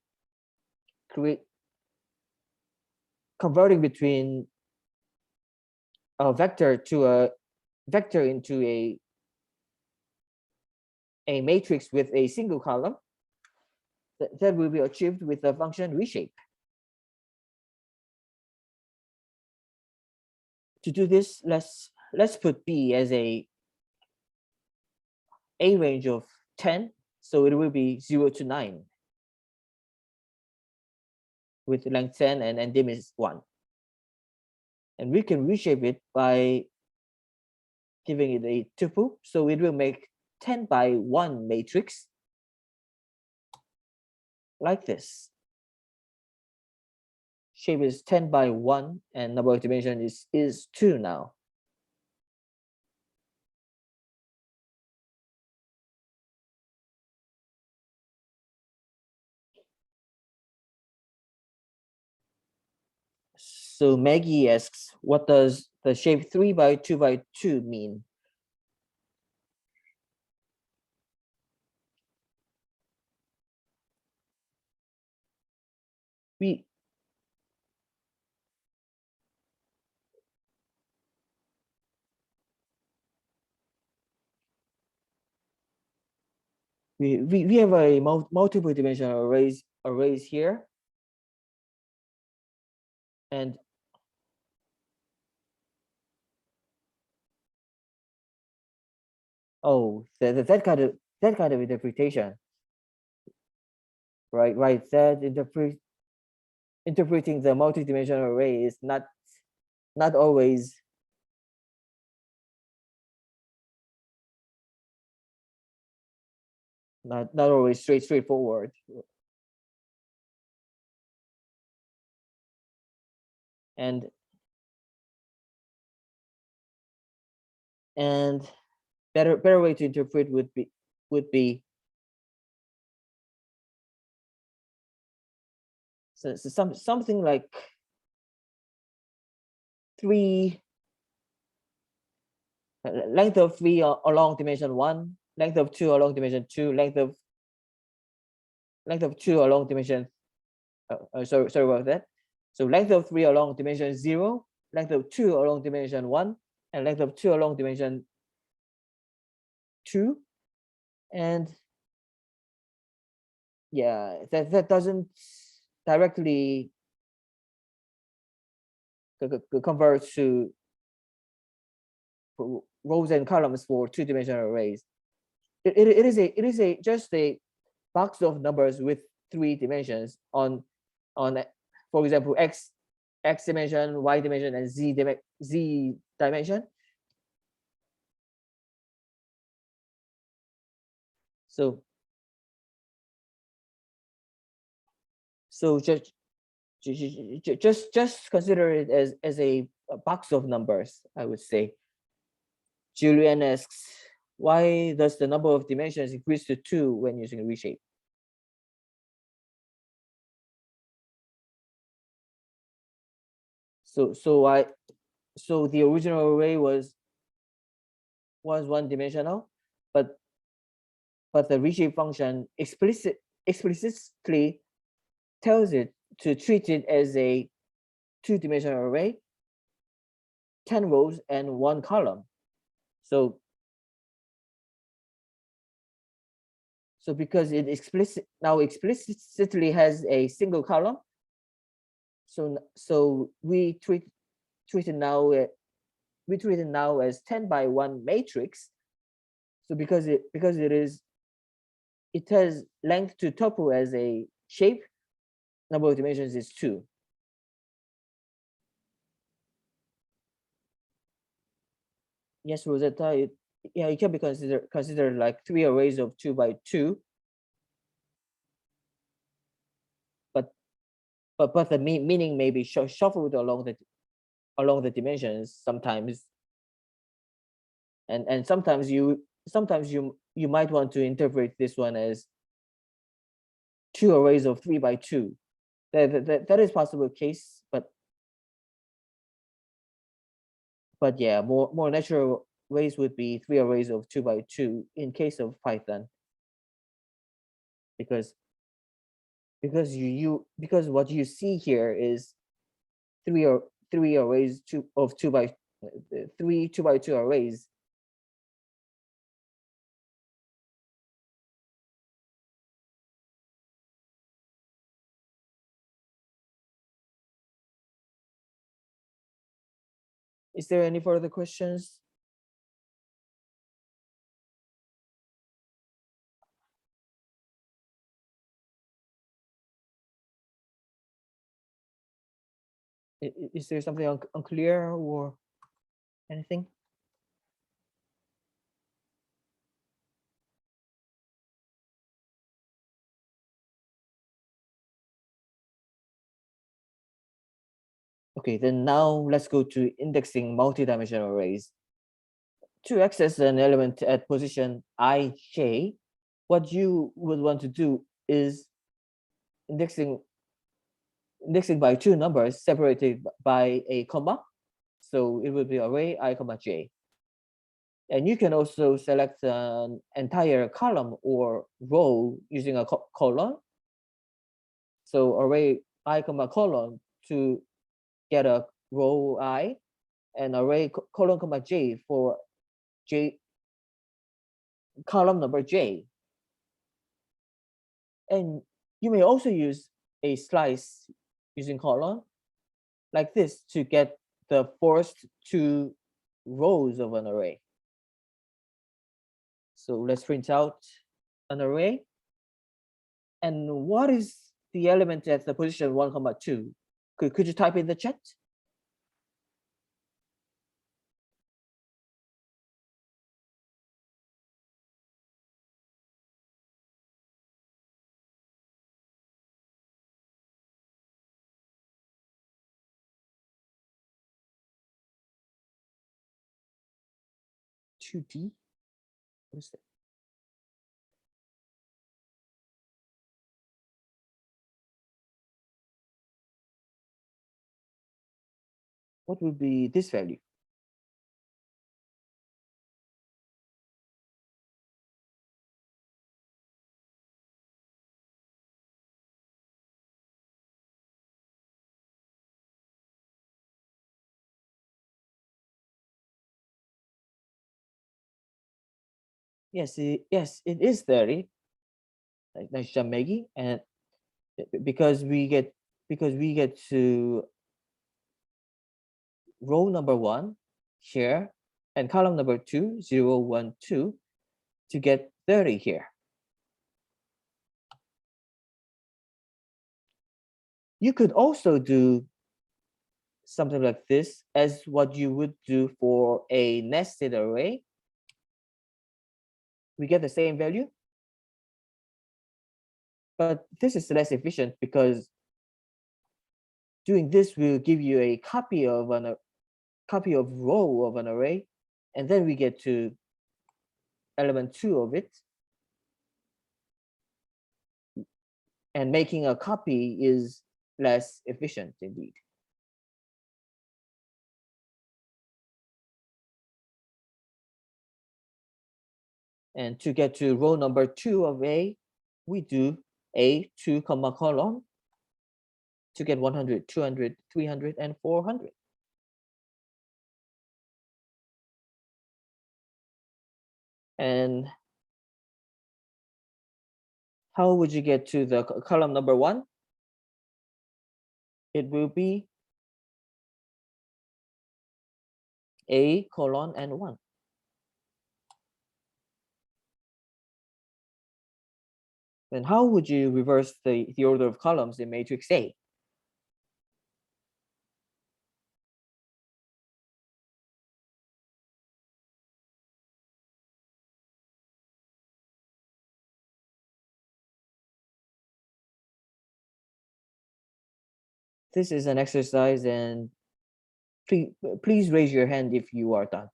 converting between a vector into a matrix with a single column that will be achieved with the function reshape. To do this, let's put B as a range of 10, so it will be 0 to 9 with length 10 and dim is 1. And we can reshape it by giving it a tuple, so it will make 10 by 1 matrix like this. Shape is 10 by 1 and number of dimension is 2 now. So Maggie asks, what does the shape 3 by 2 by 2 mean? We have a multiple dimensional arrays here, and oh, that kind of interpretation, right? That interpreting the multi-dimensional array is not always straightforward. And better way to interpret would be so something like 3 length of 3 along dimension 1, length of 2 along dimension 2, length of 2 along dimension sorry about that. So length of 3 along dimension 0, length of 2 along dimension 1, and length of 2 along dimension 2. And yeah, that doesn't directly convert to rows and columns for 2-dimensional arrays. It is just a box of numbers with 3 dimensions on for example x dimension, y dimension, and z dimension. So just consider it as a box of numbers, I would say. Julian asks, why does the number of dimensions increase to 2 when using reshape? So the original array was 1-dimensional, but the reshape function explicitly tells it to treat it as a 2-dimensional array, 10 rows and 1 column. So because it explicitly has a single column, so we treat it now as 10 by 1 matrix. So because it has length to tuple as a shape, number of dimensions is 2. Yes, Rosetta, it can be considered like 3 arrays of 2 by 2. but the meaning may be shuffled along the dimensions sometimes, and sometimes you might want to interpret this one as two arrays of 3 by 2. That is possible case, but yeah, more natural ways would be 3 arrays of 2 by 2 in case of Python, because what you see here is three arrays of 2 by 3 2 by 2 arrays. Is there any further questions? Is there something unclear or anything? Okay, then now let's go to indexing multidimensional arrays. To access an element at position ij, what you would want to do is indexing by two numbers separated by a comma. So it will be array I comma j. And you can also select an entire column or row using a colon. So array I comma colon to get a row I, and array colon comma j for j column number j. And you may also use a slice using colon like this to get the first two rows of an array. So let's print out an array. And what is the element at the position 1 comma 2? Could you type in the chat? (2D). What is that? What would be this value? Yes, it is 30. Nice job, Maggie. And because we get to row number 1 here and column number 2 0 1 2 to get 30 here. You could also do something like this as what you would do for a nested array. We get the same value, but this is less efficient because doing this will give you a copy of row of an array, and then we get to element 2 of it, and making a copy is less efficient indeed. And to get to row number 2 of A, we do A 2 comma colon to get 100, 200, 300, and 400. And how would you get to the column number 1? It will be A colon and 1. Then how would you reverse the order of columns in matrix A? this is an exercise, and please raise your hand if you are done.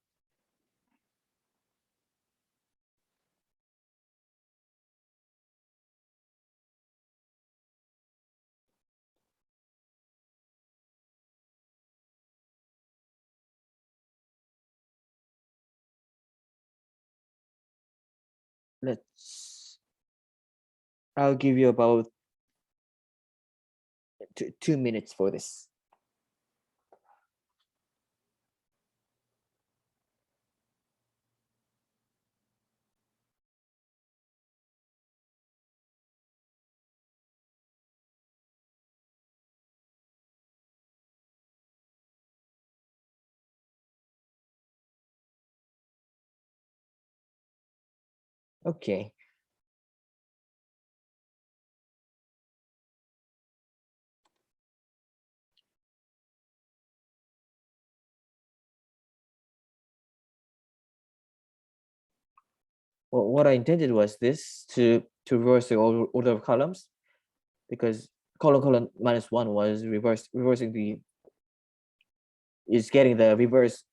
I'll give you about 2 minutes for this. Okay. Well, what I intended was this to reverse the order of columns, because colon -1 was reversing is getting the reverse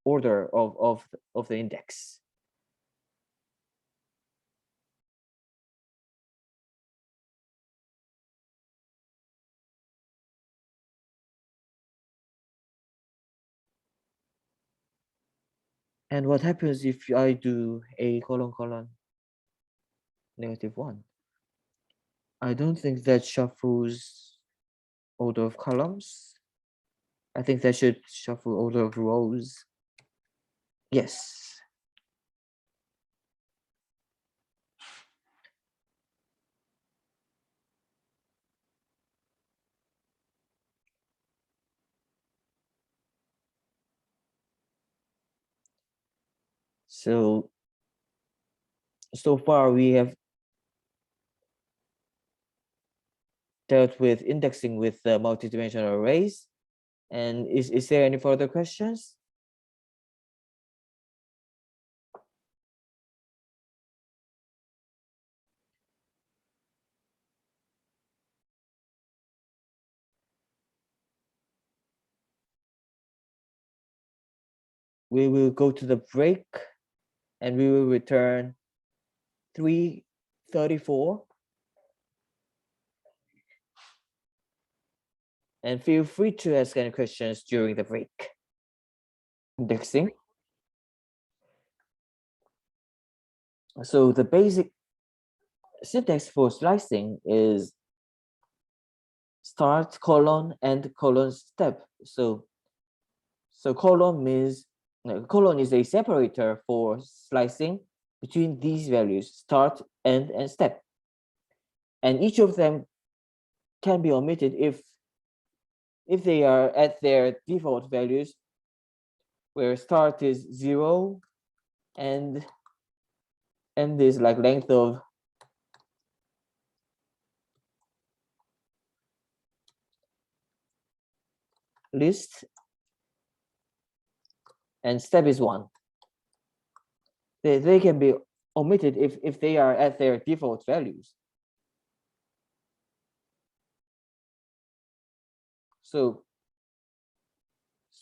order of the index. And what happens if I do a colon -1? I don't think that shuffles order of columns. I think that should shuffle order of rows. Yes. So far we have dealt with indexing with multidimensional arrays. And is there any further questions? We will go to the break and we will return 3:34. And feel free to ask any questions during the break. Indexing. So the basic syntax for slicing is start colon end colon step. So colon means colon is a separator for slicing between these values, start, end, and step. And each of them can be omitted if they are at their default values, where start is 0 and end is like length of list, and step is 1. They can be omitted if they are at their default values. So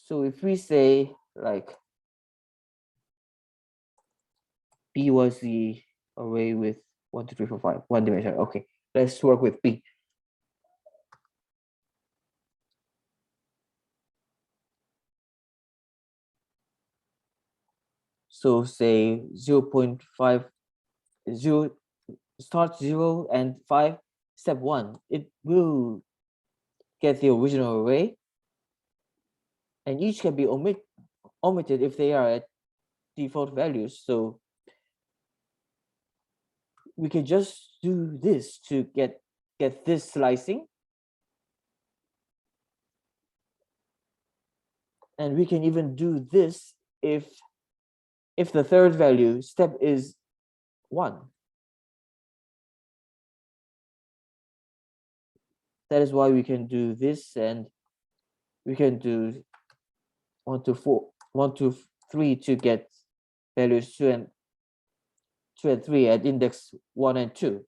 if we say like B was the array with 1, 2, 3, 4, 5, one dimension. Okay, let's work with B. So say 0.5, 0, start 0 and 5, step 1. It will get the original array, and each can be omitted if they are at default values. So we can just do this to get this slicing, and we can even do this if the third value step is 1. That is why we can do this, and we can do 1 to 4, 1 to 3 to get values 2 and 3 at index 1 and 2.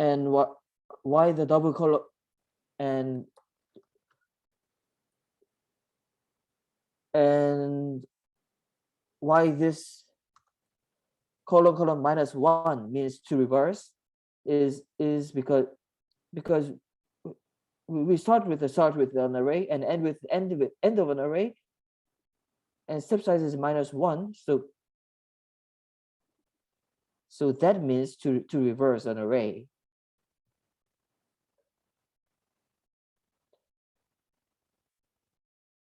and why the double column and why this colon -1 means to reverse is because we start with an array and end with end of an array, and step size is -1, so that means to reverse an array.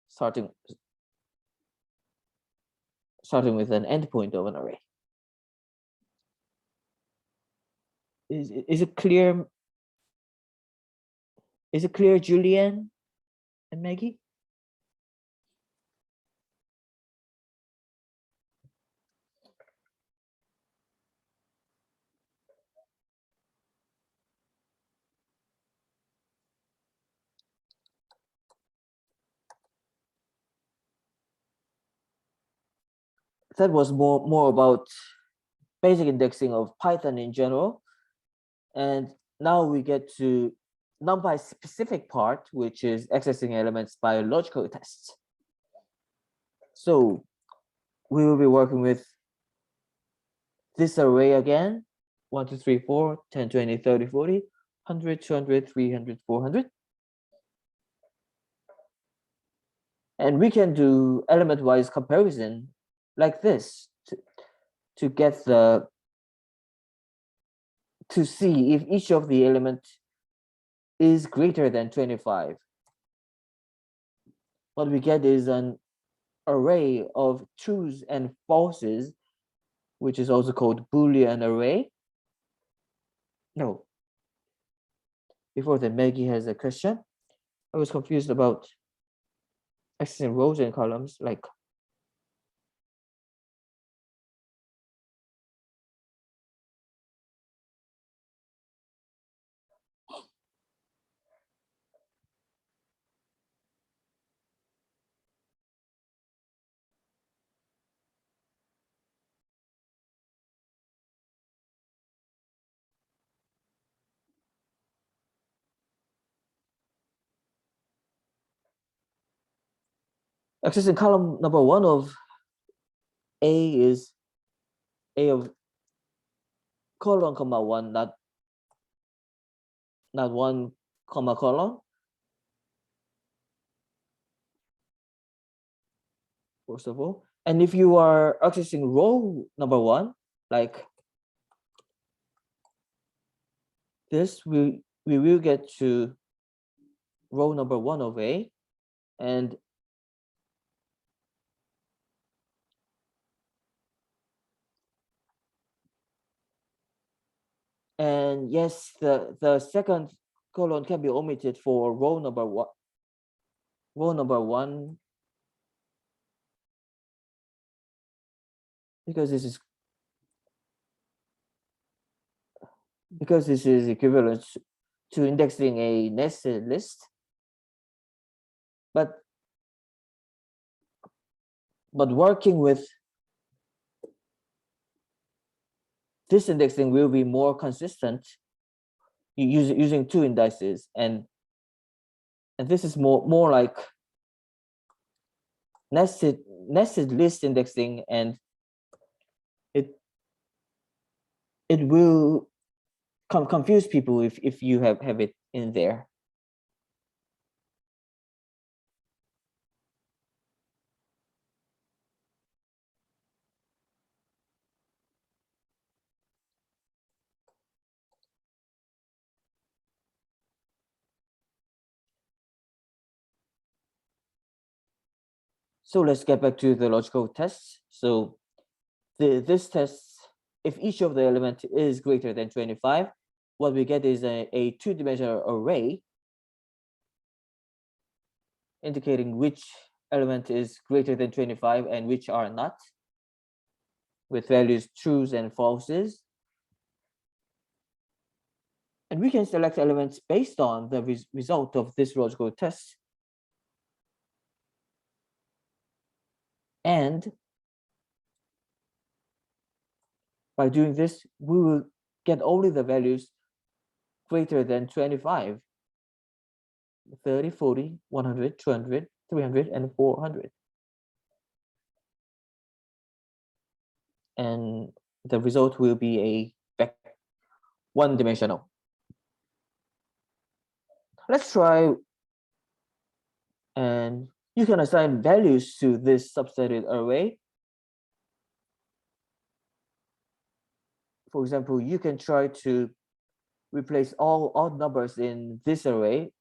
Starting with an endpoint of an array. Is it clear? Is it clear, Julian and Maggie? That was more about basic indexing of Python in general. And now we get to NumPy specific part, which is accessing elements by logical tests. So we will be working with this array again: 1, 2, 3, 4, 10, 20, 30, 40, 100, 200, 300, 400. And we can do element-wise comparison like this to get to see if each of the element is greater than 25. What we get is an array of trues and falses, which is also called Boolean array. No. Before that, Maggie has a question. I was confused about accessing rows and columns, like accessing column number 1 of A is A of colon comma 1, not 1 comma colon. First of all, and if you are accessing row number 1, like this, we will get to row number 1 of A, and yes, the second colon can be omitted for row number 1. Row number 1, because this is equivalent to indexing a nested list. But working with this indexing will be more consistent using 2 indices, and this is more like nested list indexing, and it will confuse people if you have it in there. So let's get back to the logical tests. So this test, if each of the element is greater than 25, what we get is a 2-dimensional array indicating which element is greater than 25 and which are not, with values trues and falses. And we can select elements based on the result of this logical test. And by doing this, we will get only the values greater than 25. 30, 40, 100, 200, 300, and 400. And the result will be a one-dimensional. Let's try, and you can assign values to this subsetted array. For example, you can try to replace all odd numbers in this array,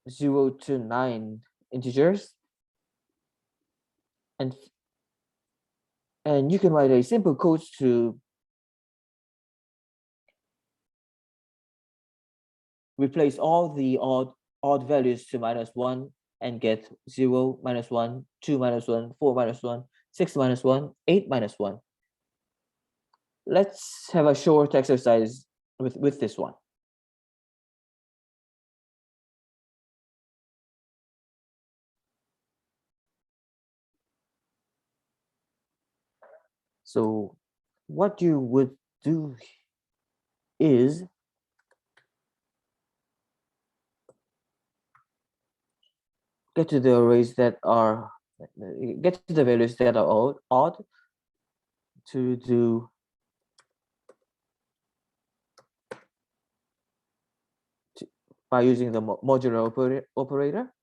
0 to 9 integers, and you can write a simple code to replace all the odd values to -1 and get 0, -1, 2, -1, 4, -1, 6, -1, 8, -1. Let's have a short exercise with this one. So what you would do is get to the arrays that are, get to the values that are odd to do by using the modular operator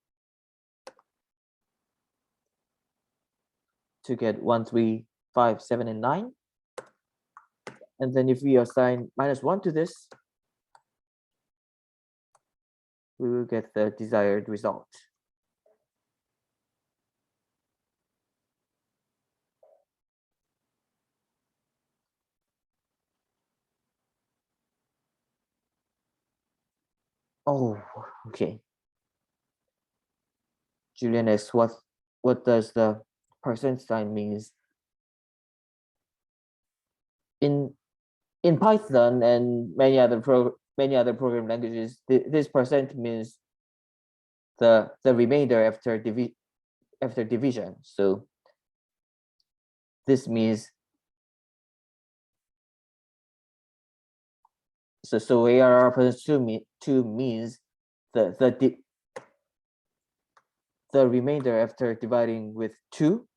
to get 1, 3, 5, 7, and 9. And then if we assign -1 to this, we will get the desired result. Oh, okay. Julian asks, what does the percent sign means? In Python and many other program languages, this percent means the remainder after division. So this means so ARR percent 2 means the remainder after dividing with 2.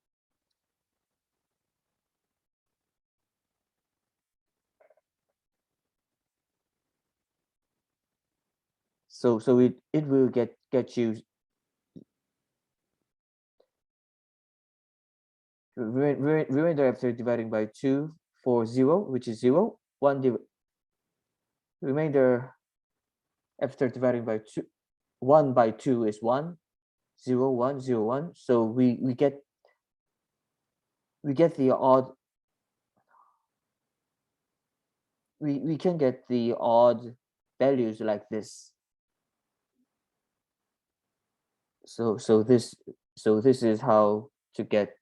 So it will get you remainder after dividing by 2 for 0, which is 0. Remainder after dividing by 2, 1 by 2 is 1, 0, 1, 0, 1. So we get the odd. We can get the odd values like this. So this is how to get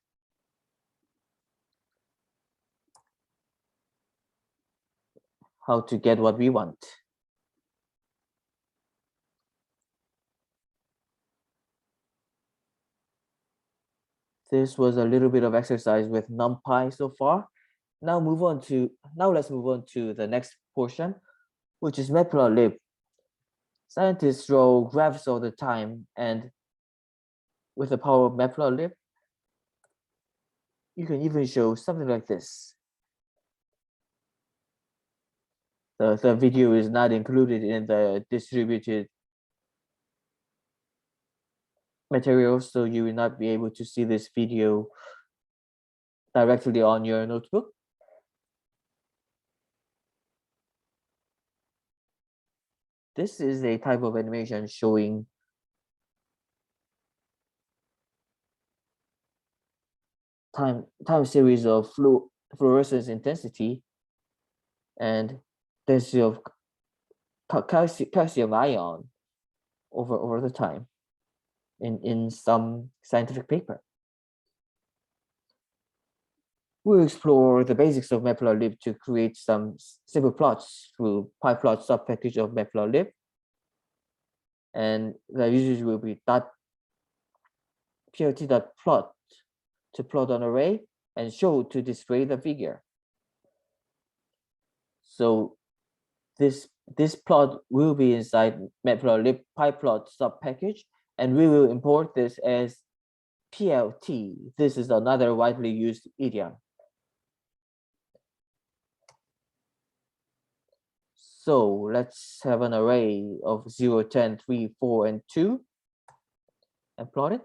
what we want. This was a little bit of exercise with Numpy so far. Now let's move on to the next portion, which is Matplotlib. Scientists draw graphs all the time, and with the power of Matplotlib, you can even show something like this. The video is not included in the distributed materials, so you will not be able to see this video directly on your notebook. This is a type of animation showing time series of fluorescence intensity and density of calcium ion over the time in some scientific paper. We'll explore the basics of Matplotlib to create some simple plots through pyplot subpackage of Matplotlib. And the usage will be plt.plot to plot an array and show to display the figure. So this plot will be inside matplotlib pyplot subpackage, and we will import this as PLT. This is another widely used idiom. So let's have an array of 0, 10, 3, 4, and 2 and plot it.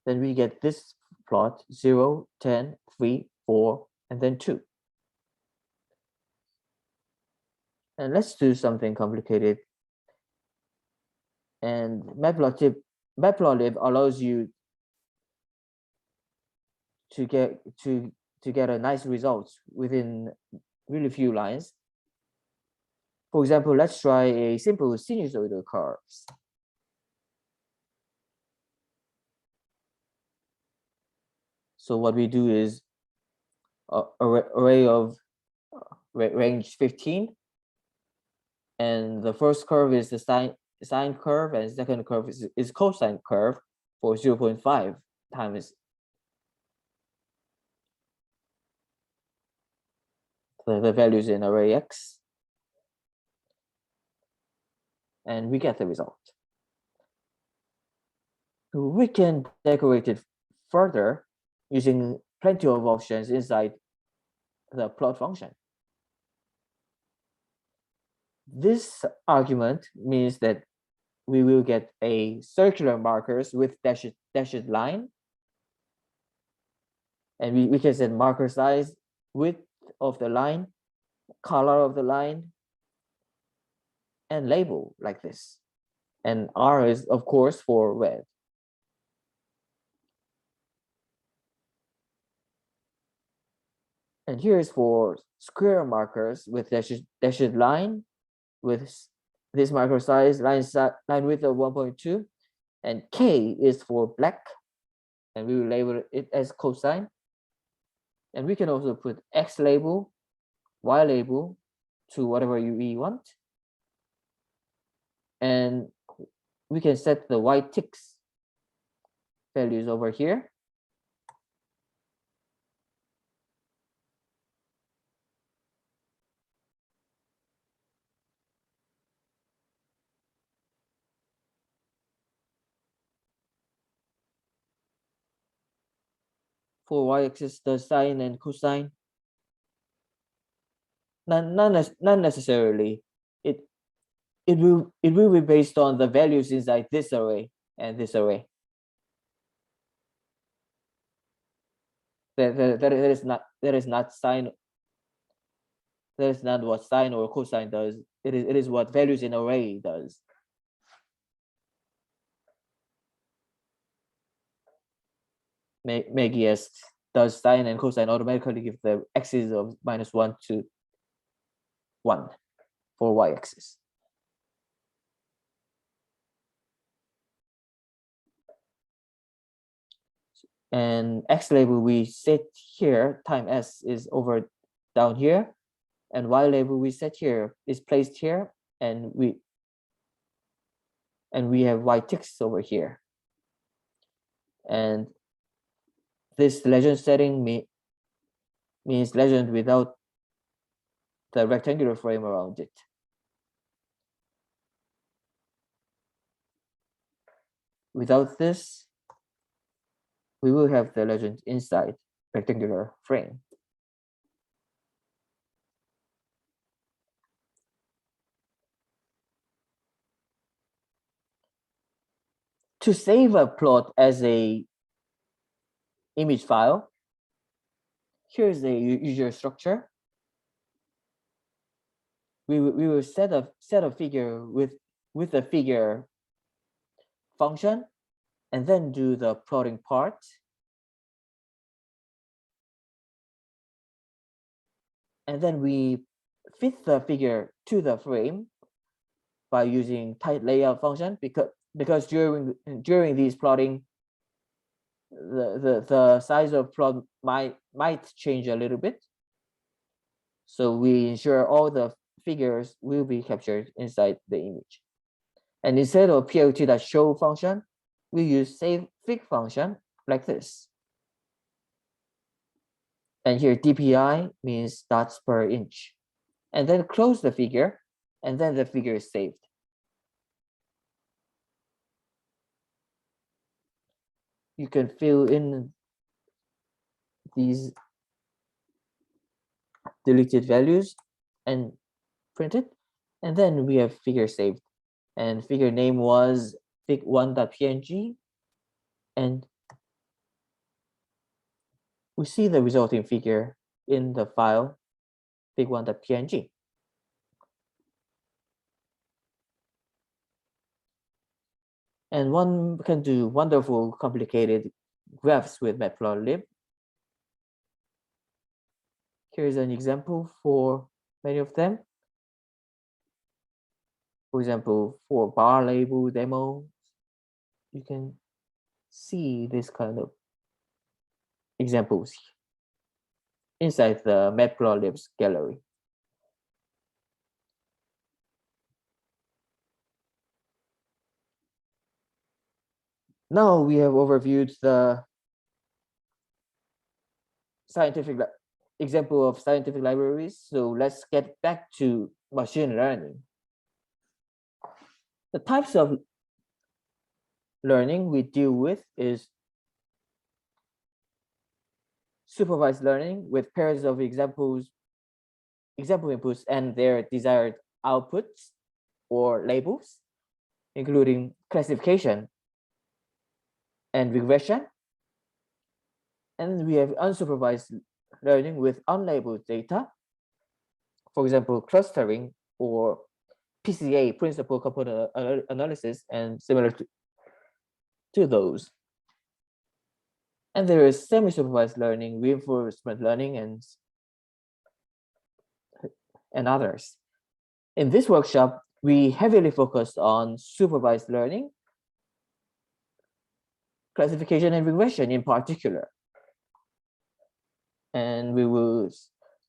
Then we get this plot 0, 10, 3, 4, and then 2. And let's do something complicated. And matplotlib allows you to get a nice results within really few lines. For example, let's try a simple sinusoidal curves. So what we do is array of range 15, and the first curve is the sine curve, and the second curve is cosine curve for 0.5 times the values in array X, and we get the result. We can decorate it further using plenty of options inside the plot function. This argument means that we will get a circular markers with dashed line, and we can set marker size, width of the line, color of the line, and label like this. And R is, of course, for red. And here is for square markers with dashed line, with this marker size, line width of 1.2, and K is for black, and we will label it as cosine. And we can also put X label, Y label to whatever we want. And we can set the Y ticks values over here. For y-axis, the sine and cosine, not necessarily. It will be based on the values inside this array and this array. That is not sine. That is not what sine or cosine does. It is what values in array does. Maggie asks, does sine and cosine automatically give the axis of -1 to 1 for y-axis? And X label we set here, time S is over down here, and Y label we set here is placed here, and we have Y ticks over here. And this legend setting means legend without the rectangular frame around it. Without this, we will have the legend inside rectangular frame. To save a plot as a image file, here's the user structure. We will set a figure with a figure function, and then do the plotting part. And then we fit the figure to the frame by using tight layout function, because during these plotting, the size of plot might change a little bit. So we ensure all the figures will be captured inside the image. And instead of plt.show function, we use save fig function like this. And here DPI means dots per inch. And then close the figure, and then the figure is saved. You can fill in these deleted values and print it. And then we have figure saved. And figure name was fig1.png. And we see the resulting figure in the file fig1.png. And one can do wonderful, complicated graphs with matplotlib. Here's an example for many of them. For example, for bar label demo, you can see this kind of examples inside the matplotlib's gallery. Now we have overviewed the scientific example of scientific libraries. So let's get back to machine learning. The types of learning we deal with is supervised learning with pairs of example inputs and their desired outputs or labels, including classification and regression. And we have unsupervised learning with unlabeled data, for example, clustering or PCA, principal component analysis, and similar to those. And there is semi-supervised learning, reinforcement learning, and others. In this workshop, we heavily focused on supervised learning, classification and regression in particular. And we will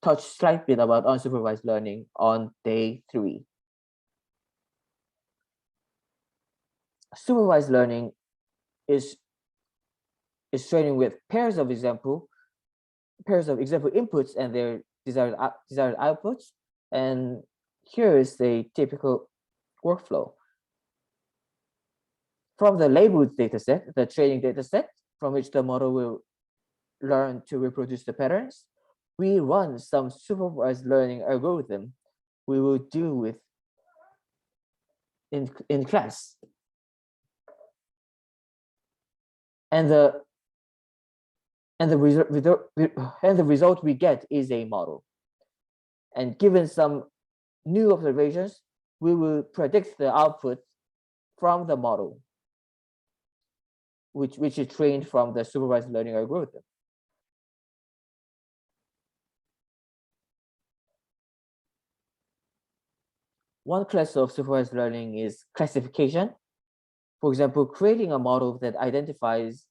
touch slightly about unsupervised learning on day 3. Supervised learning is training with pairs of example inputs and their desired outputs. And here is the typical workflow. From the labeled dataset, the training dataset, from which the model will learn to reproduce the patterns, we run some supervised learning algorithm we will deal with in class. And the result we get is a model. And given some new observations, we will predict the output from the model, which is trained from the supervised learning algorithm. One class of supervised learning is classification. For example, creating a model that identifies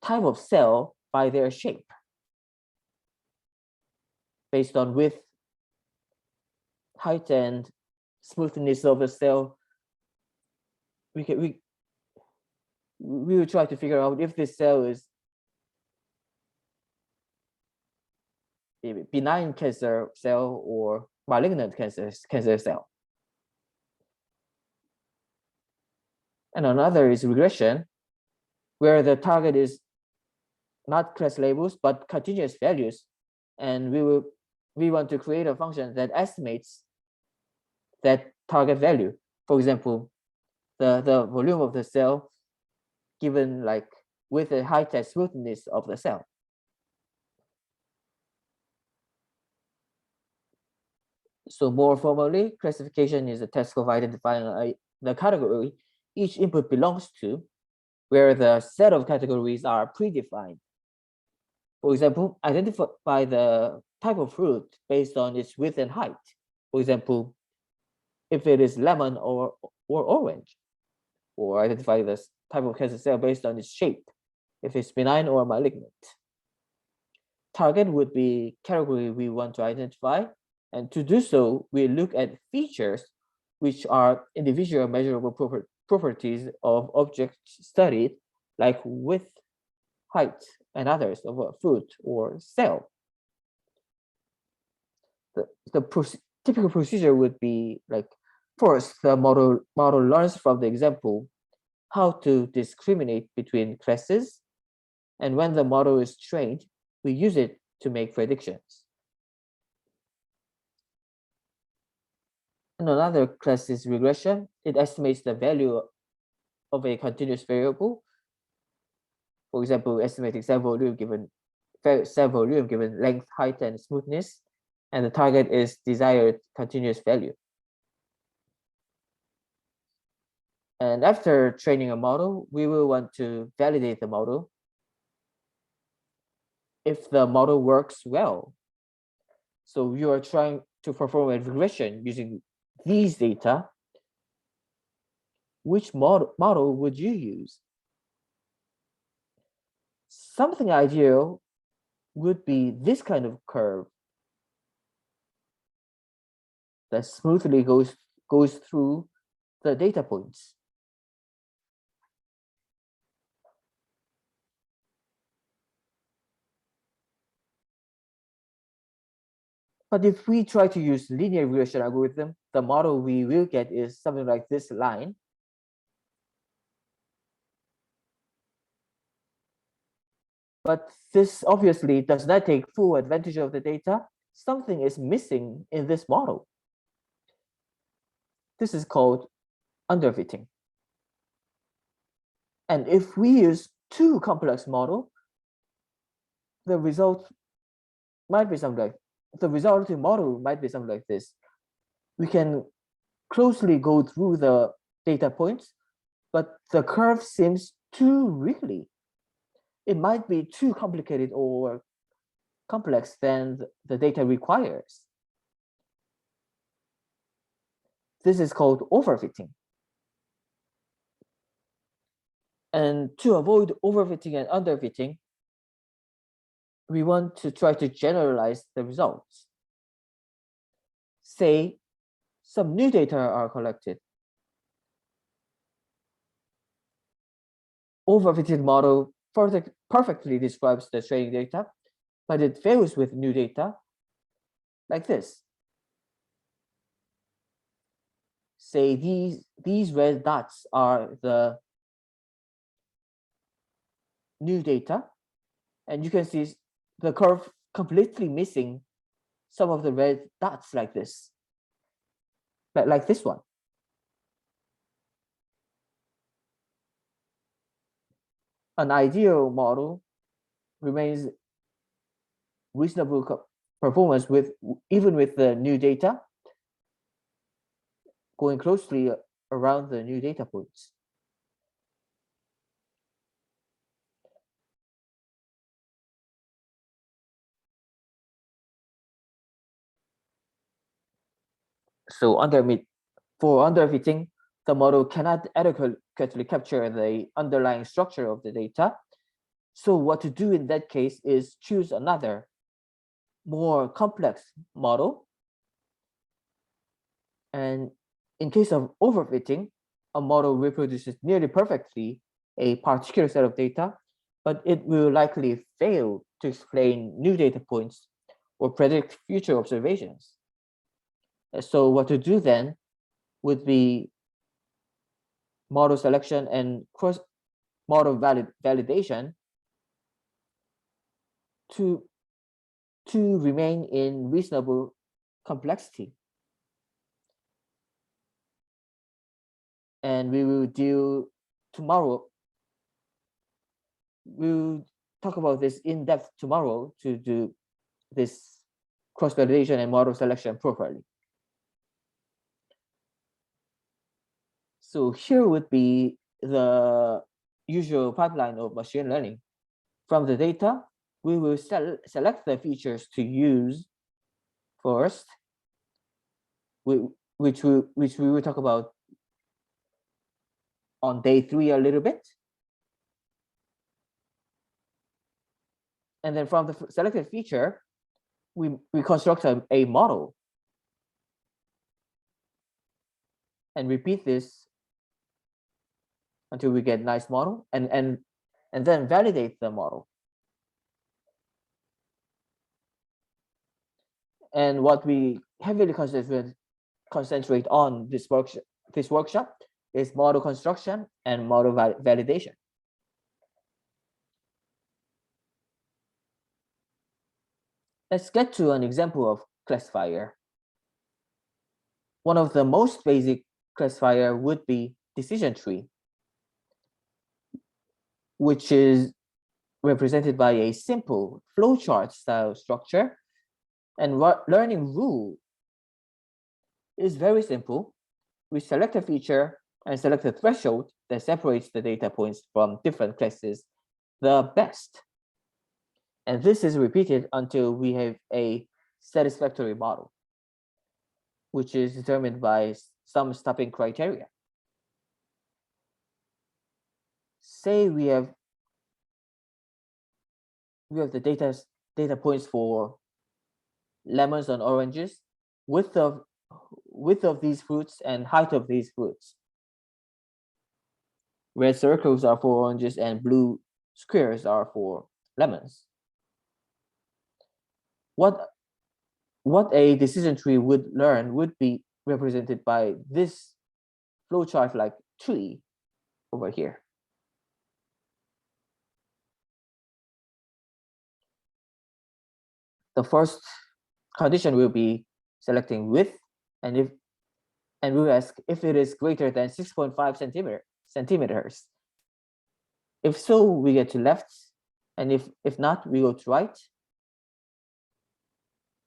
type of cell by their shape based on width, height, and smoothness of a cell. We will try to figure out if this cell is a benign cancer cell or malignant cancer cell. And another is regression, where the target is not class labels, but continuous values. And we want to create a function that estimates that target value. For example, the volume of the cell given like with the height and smoothness of the cell. So more formally, classification is a task of identifying the category each input belongs to, where the set of categories are predefined. For example, identify the type of fruit based on its width and height. For example, if it is lemon or orange, or identify the type of cancer cell based on its shape, if it's benign or malignant. Target would be category we want to identify, and to do so, we look at features which are individual measurable properties of objects studied, like width, height, and others of a fruit or cell. typical procedure would be like, first, the model learns from the example how to discriminate between classes, and when the model is trained, we use it to make predictions. And another class is regression. It estimates the value of a continuous variable. For example, estimating cell volume given length, height, and smoothness, and the target is desired continuous value. And after training a model, we will want to validate the model. If the model works well, so you are trying to perform a regression using these data, which model would you use? Something ideal would be this kind of curve that smoothly goes through the data points. But if we try to use linear regression algorithm, the model we will get is something like this line. But this obviously does not take full advantage of the data. Something is missing in this model. This is called underfitting. And if we use too complex model, the result might be something like, the resulting model might be something like this. We can closely go through the data points, but the curve seems too wrinkly. It might be too complicated or complex than the data requires. This is called overfitting. And to avoid overfitting and underfitting, we want to try to generalize the results. Say some new data are collected. Overfitted model perfectly describes the training data, but it fails with new data like this. Say these red dots are the new data, and you can see the curve completely missing some of the red dots like this, like this one. An ideal model remains reasonable performance even with the new data, going closely around the new data points. So for underfitting, the model cannot adequately capture the underlying structure of the data. So what to do in that case is choose another, more complex model. And in case of overfitting, a model reproduces nearly perfectly a particular set of data, but it will likely fail to explain new data points or predict future observations. So what to do then would be model selection and cross model validation to remain in reasonable complexity. And we will deal tomorrow. We'll talk about this in depth tomorrow to do this cross validation and model selection properly. So here would be the usual pipeline of machine learning. From the data, we will select the features to use first, which we will talk about on day 3 a little bit. And then from the selected feature, we construct a model and repeat this until we get a nice model, and then validate the model. And what we heavily concentrate on this workshop is model construction and model validation. Let's get to an example of classifier. One of the most basic classifier would be decision tree, which is represented by a simple flowchart style structure. And learning rule is very simple. We select a feature and select a threshold that separates the data points from different classes the best. And this is repeated until we have a satisfactory model, which is determined by some stopping criteria. Say we have the data points for lemons and oranges, width of these fruits and height of these fruits. Red circles are for oranges and blue squares are for lemons. What a decision tree would learn would be represented by this flowchart like tree over here. The first condition will be selecting width, and we'll ask if it is greater than 6.5 centimeters. If so, we get to left, and if not, we go to right.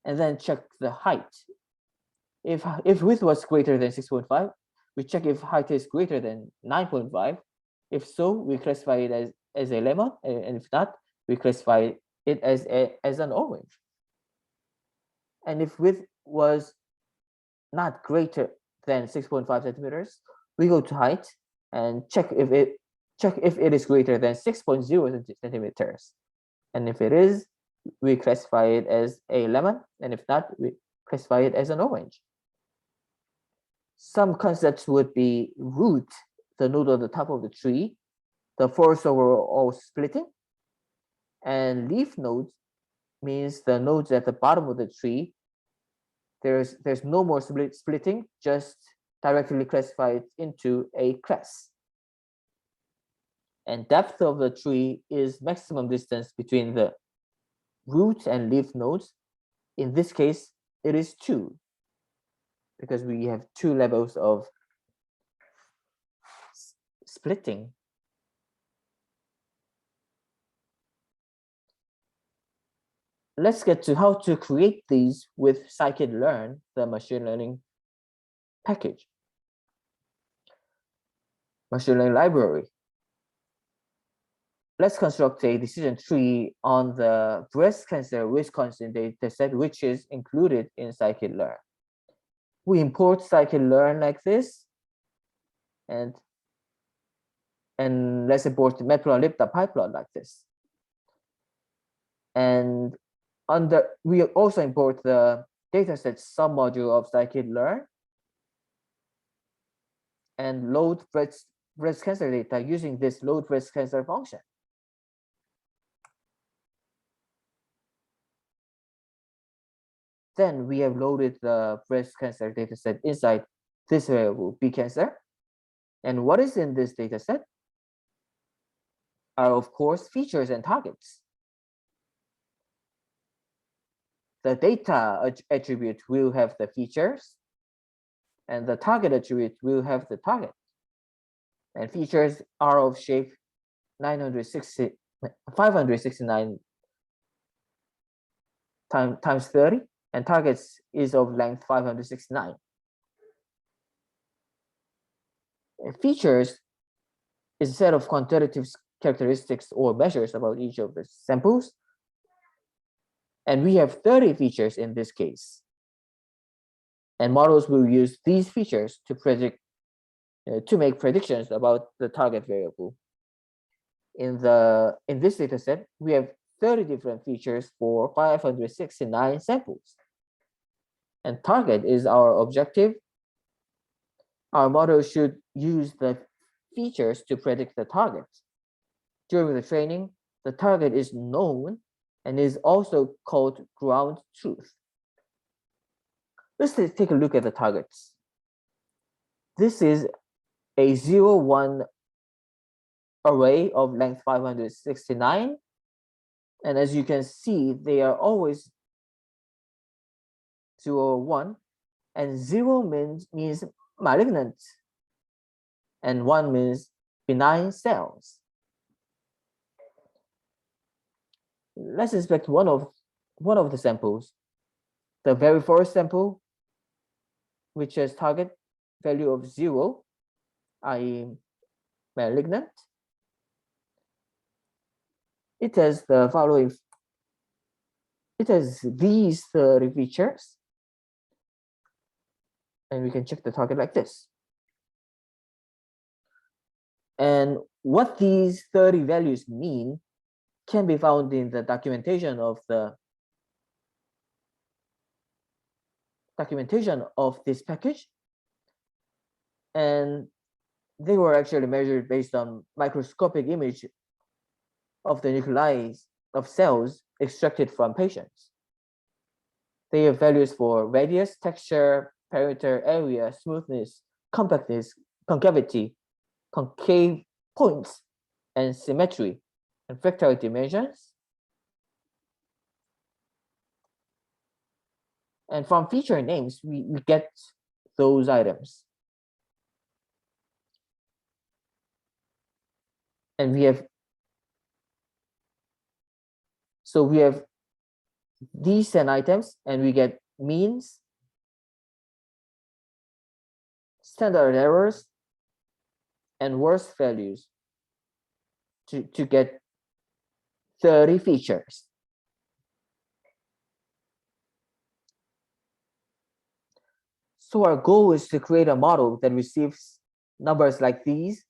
And then check the height. If width was greater than 6.5, we check if height is greater than 9.5. If so, we classify it as a lemon, and if not, we classify it as an orange. And if width was not greater than 6.5 centimeters, we go to height and check if it is greater than 6.0 centimeters. And if it is, we classify it as a lemon, and if not, we classify it as an orange. Some concepts would be root, the node on the top of the tree, the force overall splitting, and leaf nodes means the nodes at the bottom of the tree. There's no more splitting, just directly classified into a class. And depth of the tree is maximum distance between the root and leaf nodes. In this case, it is 2, because we have 2 levels of splitting. Let's get to how to create these with scikit-learn, the machine learning package, machine learning library. Let's construct a decision tree on the breast cancer Wisconsin dataset, which is included in scikit-learn. We import scikit-learn like this, and let's import matplotlib.pyplot like this. And we also import the dataset submodule of scikit-learn and load breast cancer data using this load breast cancer function. Then we have loaded the breast cancer dataset inside this variable bcancer. And what is in this dataset are, of course, features and targets. The data attribute will have the features, and the target attribute will have the target. And features are of shape 569 times 30, and targets is of length 569. Features is a set of quantitative characteristics or measures about each of the samples. And we have 30 features in this case. And models will use these features to predict, to make predictions about the target variable. In this data set, we have 30 different features for 569 samples. And target is our objective. Our model should use the features to predict the target. During the training, the target is known and is also called ground truth. Let's take a look at the targets. This is a 0, 1 array of length 569. And as you can see, they are always 0, 1. And 0 means malignant. And 1 means benign cells. Let's inspect one of the samples. The very first sample, which has target value of 0, i.e. malignant. It has the following. It has these 30 features. And we can check the target like this. And what these 30 values mean can be found in the documentation of this package. And they were actually measured based on microscopic image of the nuclei of cells extracted from patients. They have values for radius, texture, perimeter area, smoothness, compactness, concavity, concave points, and symmetry, and fractal dimensions. And from feature names, we get those items. And we have these 10 items, and we get means, standard errors, and worst values to get 30 features. So our goal is to create a model that receives numbers like these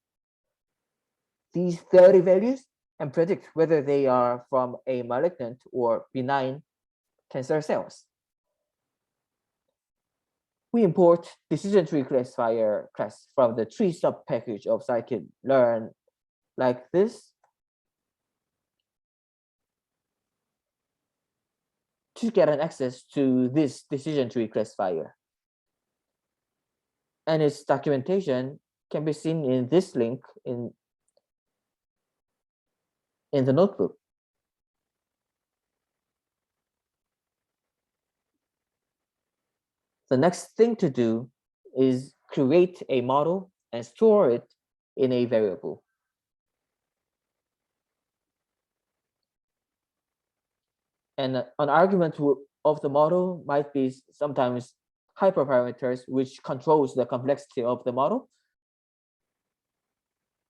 30 values, and predict whether they are from a malignant or benign cancer cells. We import decision tree classifier class from the tree sub package of scikit-learn like this to get an access to this decision tree classifier. And its documentation can be seen in this link in the notebook. The next thing to do is create a model and store it in a variable. And an argument of the model might be sometimes hyperparameters, which controls the complexity of the model.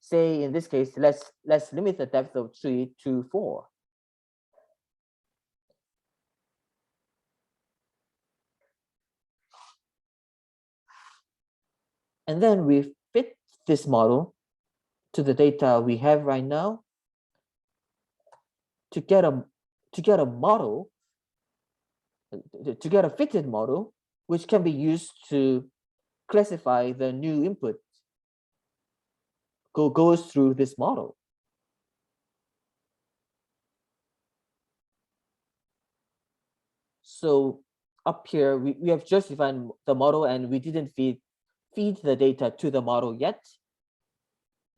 Say in this case, let's limit the depth of tree to 4. And then we fit this model to the data we have right now to get a model, to get a fitted model, which can be used to classify the new input goes through this model. So up here, we have just defined the model, and we didn't feed the data to the model yet.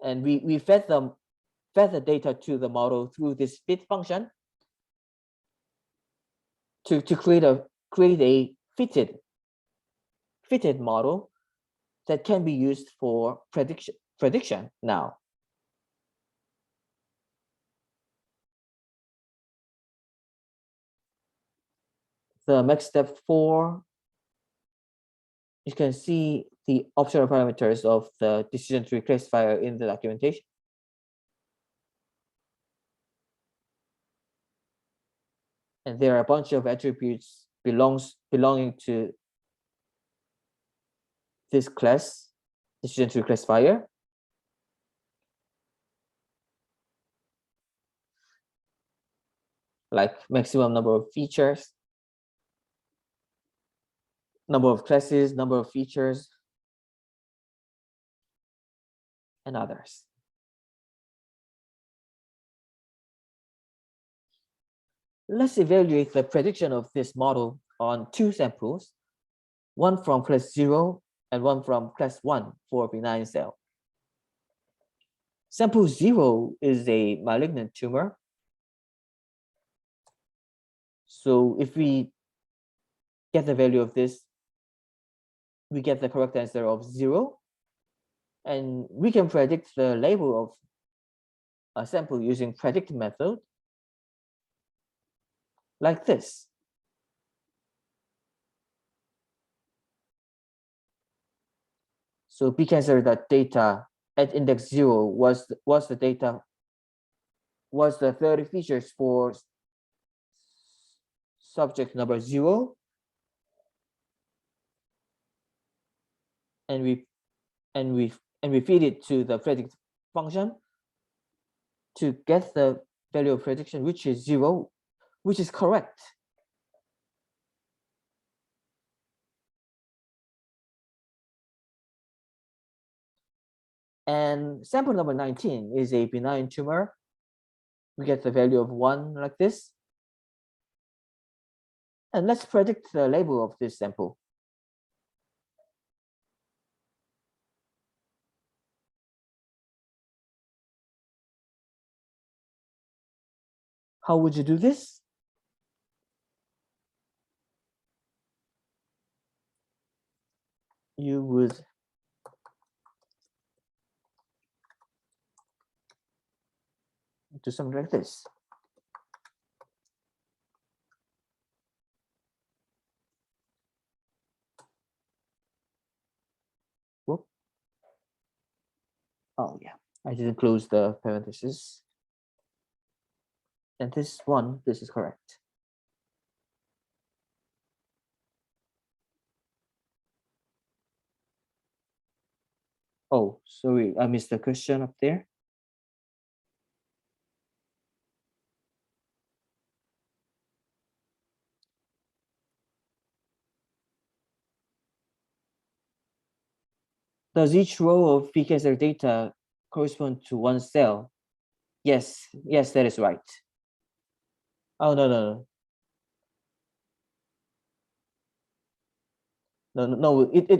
And we fed the data to the model through this fit function to create a fitted model that can be used for prediction now. The next step 4, you can see the optional parameters of the decision tree classifier in the documentation. And there are a bunch of attributes belonging to this class, decision tree classifier. Like maximum number of features, number of classes, number of features, and others. Let's evaluate the prediction of this model on 2 samples. one from class 0 and one from class 1 for benign cell. Sample 0 is a malignant tumor. So if we get the value of this, we get the correct answer of 0. And we can predict the label of a sample using predict method like this. So pcancer.data at index 0 was the was the 30 features for subject number 0, and we feed it to the predict function to get the value of prediction, which is 0, which is correct. And sample number 19 is a benign tumor. We get the value of 1 like this. And let's predict the label of this sample. How would you do this? You would do something like this. Whoop. Oh yeah, I didn't close the parentheses. And this one, this is correct. Oh, sorry, I missed the question up there. Does each row of pcancer data correspond to one cell? Yes, yes, that is right. Oh, no. No, it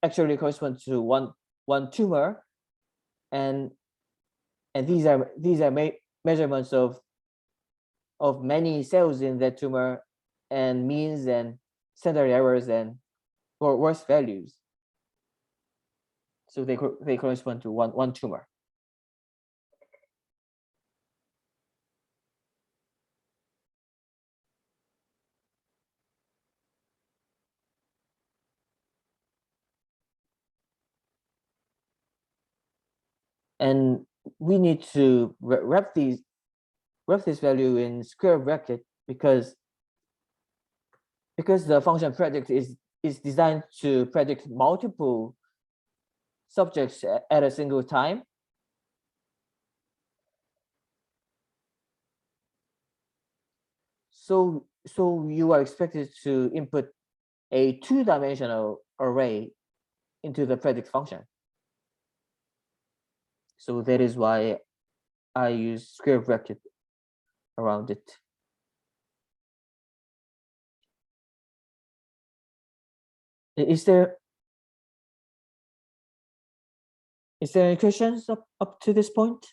actually corresponds to one tumor, and these are measurements of many cells in that tumor, and means and standard errors and worst values. So they correspond to one tumor. And we need to wrap this value in square bracket because the function predict is designed to predict multiple subjects at a single time. So you are expected to input a 2-dimensional array into the predict function. So that is why I use square bracket around it. Is there any questions up to this point?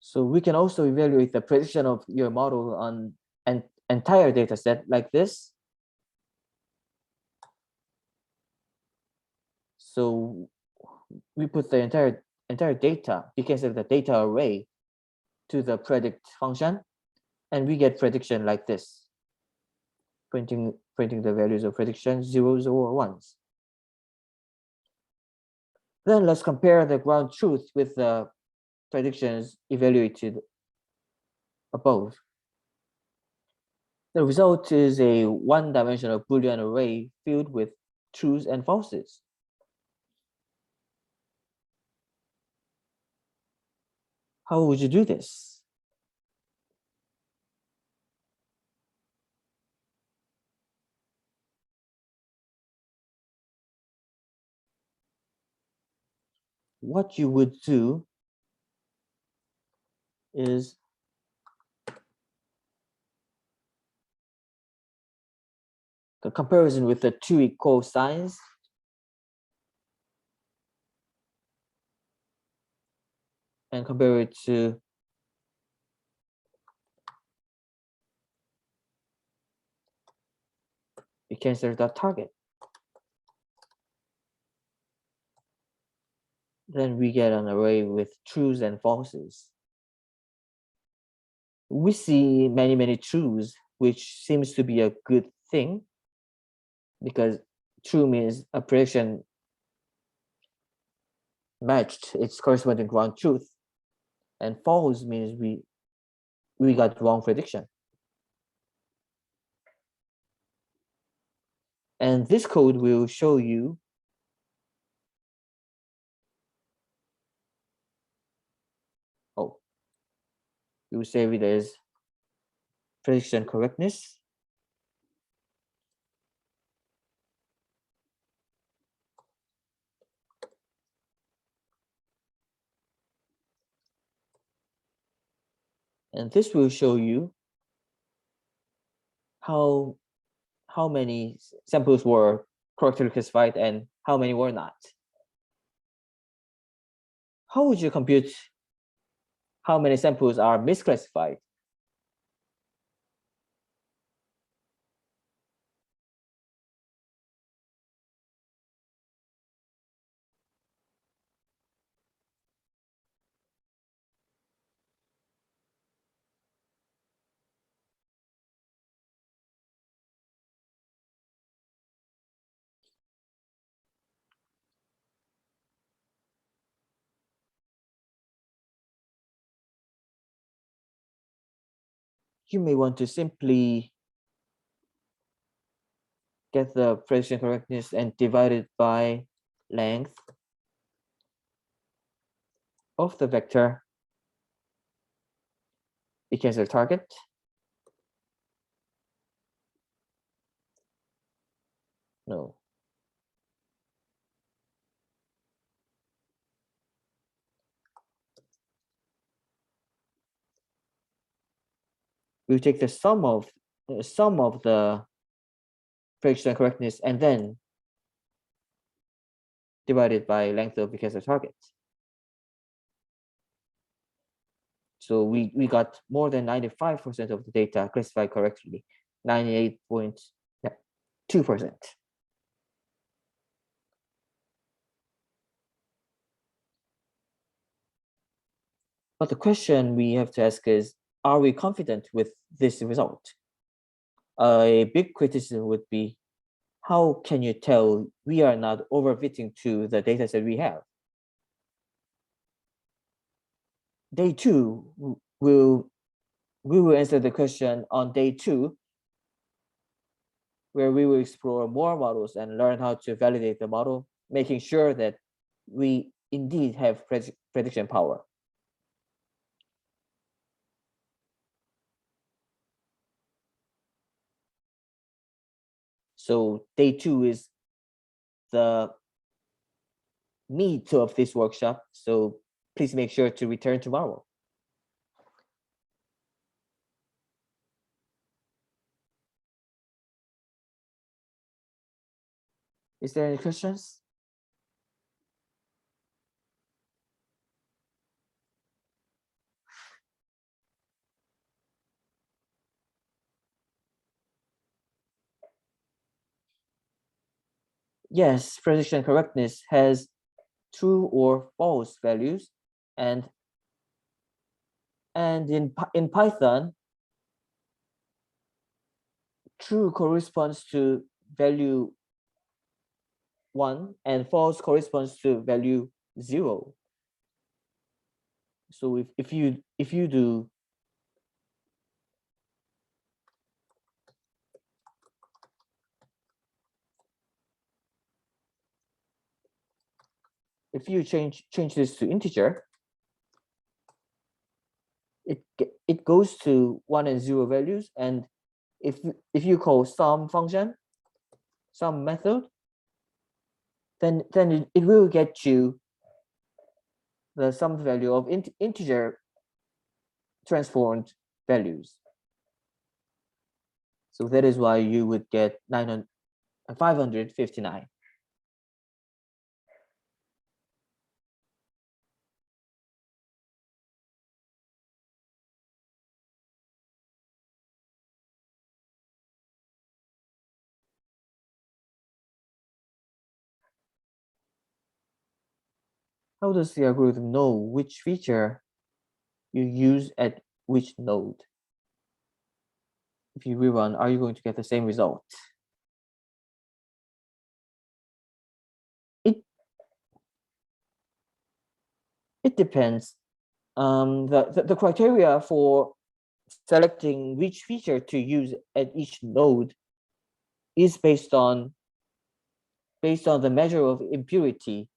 So we can also evaluate the precision of your model on an entire data set like this. So we put the entire data because of the data array to the predict function, and we get prediction like this. printing the values of prediction 0, 0, or 1s. Then let's compare the ground truth with the predictions evaluated above. The result is a one-dimensional Boolean array filled with truths and falses. How would you do this? What you would do is the comparison with the two equal signs. And compare it to you cancel the target. Then we get an array with truths and falses. We see many truths, which seems to be a good thing because true means a prediction matched its corresponding ground truth, and false means we got wrong prediction. And this code will show you we will save it as prediction correctness. And this will show you how many samples were correctly classified and how many were not. How would you compute how many samples are misclassified? You may want to simply get the prediction correctness and divide it by length of the vector against the target. No. We take the sum of the prediction correctness and then divide it by length of because of target. So we got more than 95% of the data classified correctly, 98.2%. But the question we have to ask is, are we confident with this result? A big criticism would be, how can you tell we are not overfitting to the data set we have? Day 2, we will answer the question on day 2, where we will explore more models and learn how to validate the model, making sure that we indeed have prediction power. So day 2 is the meat of this workshop. So please make sure to return tomorrow. Is there any questions? Yes, prediction correctness has true or false values, and in Python, true corresponds to value 1 and false corresponds to value 0. So if you do if you change this to integer, it goes to 1 and 0 values, and if you call sum function, sum method, then it will get you the sum value of integer transformed values. So that is why you would get 559. How does the algorithm know which feature you use at which node? If you rerun, are you going to get the same result? It depends. The criteria for selecting which feature to use at each node is based on the measure of impurity.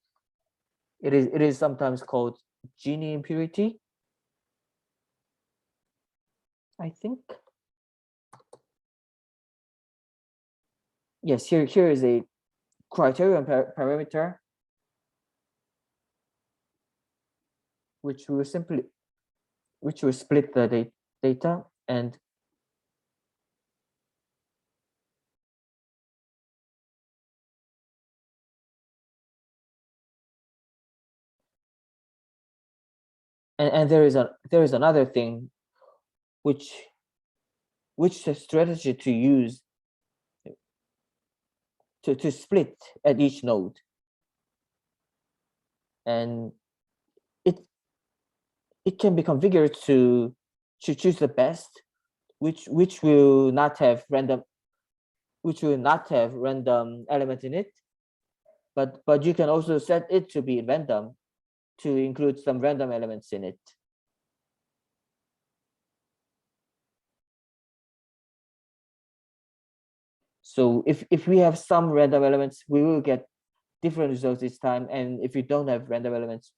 It is sometimes called Gini impurity, I think. Yes, here is a criterion parameter which will split the data and there is another thing which strategy to use to split at each node, and it can be configured to choose the best, which will not have random element in it, but you can also set it to be random to include some random elements in it. So if we have some random elements, we will get different results each time, and if we don't have random elements,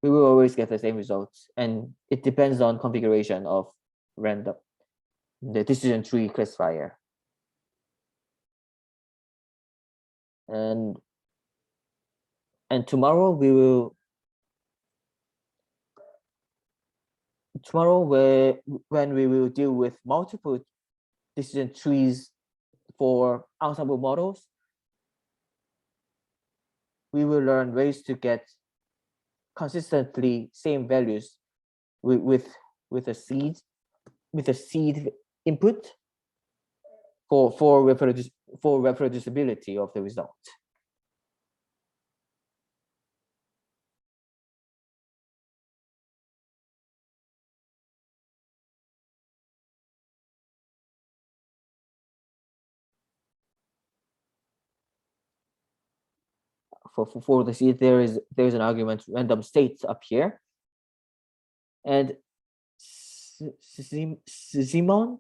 we will always get the same results. And it depends on configuration of the decision tree classifier. And tomorrow when we will deal with multiple decision trees for ensemble models, we will learn ways to get consistently same values with a seed input for reproducibility of the result. For the seed, there is an argument random states up here, and Simon,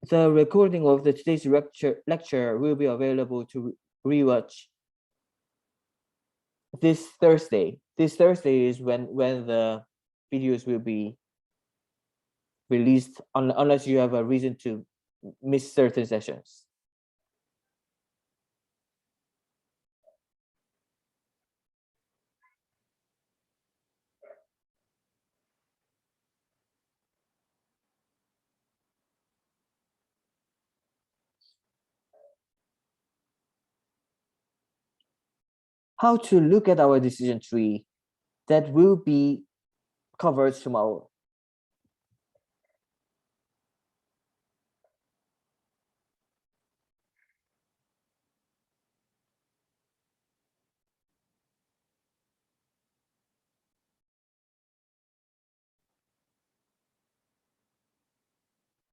the recording of today's lecture will be available to rewatch this Thursday. This Thursday is when the videos will be released, unless you have a reason to miss certain sessions. How to look at our decision tree, that will be covered tomorrow.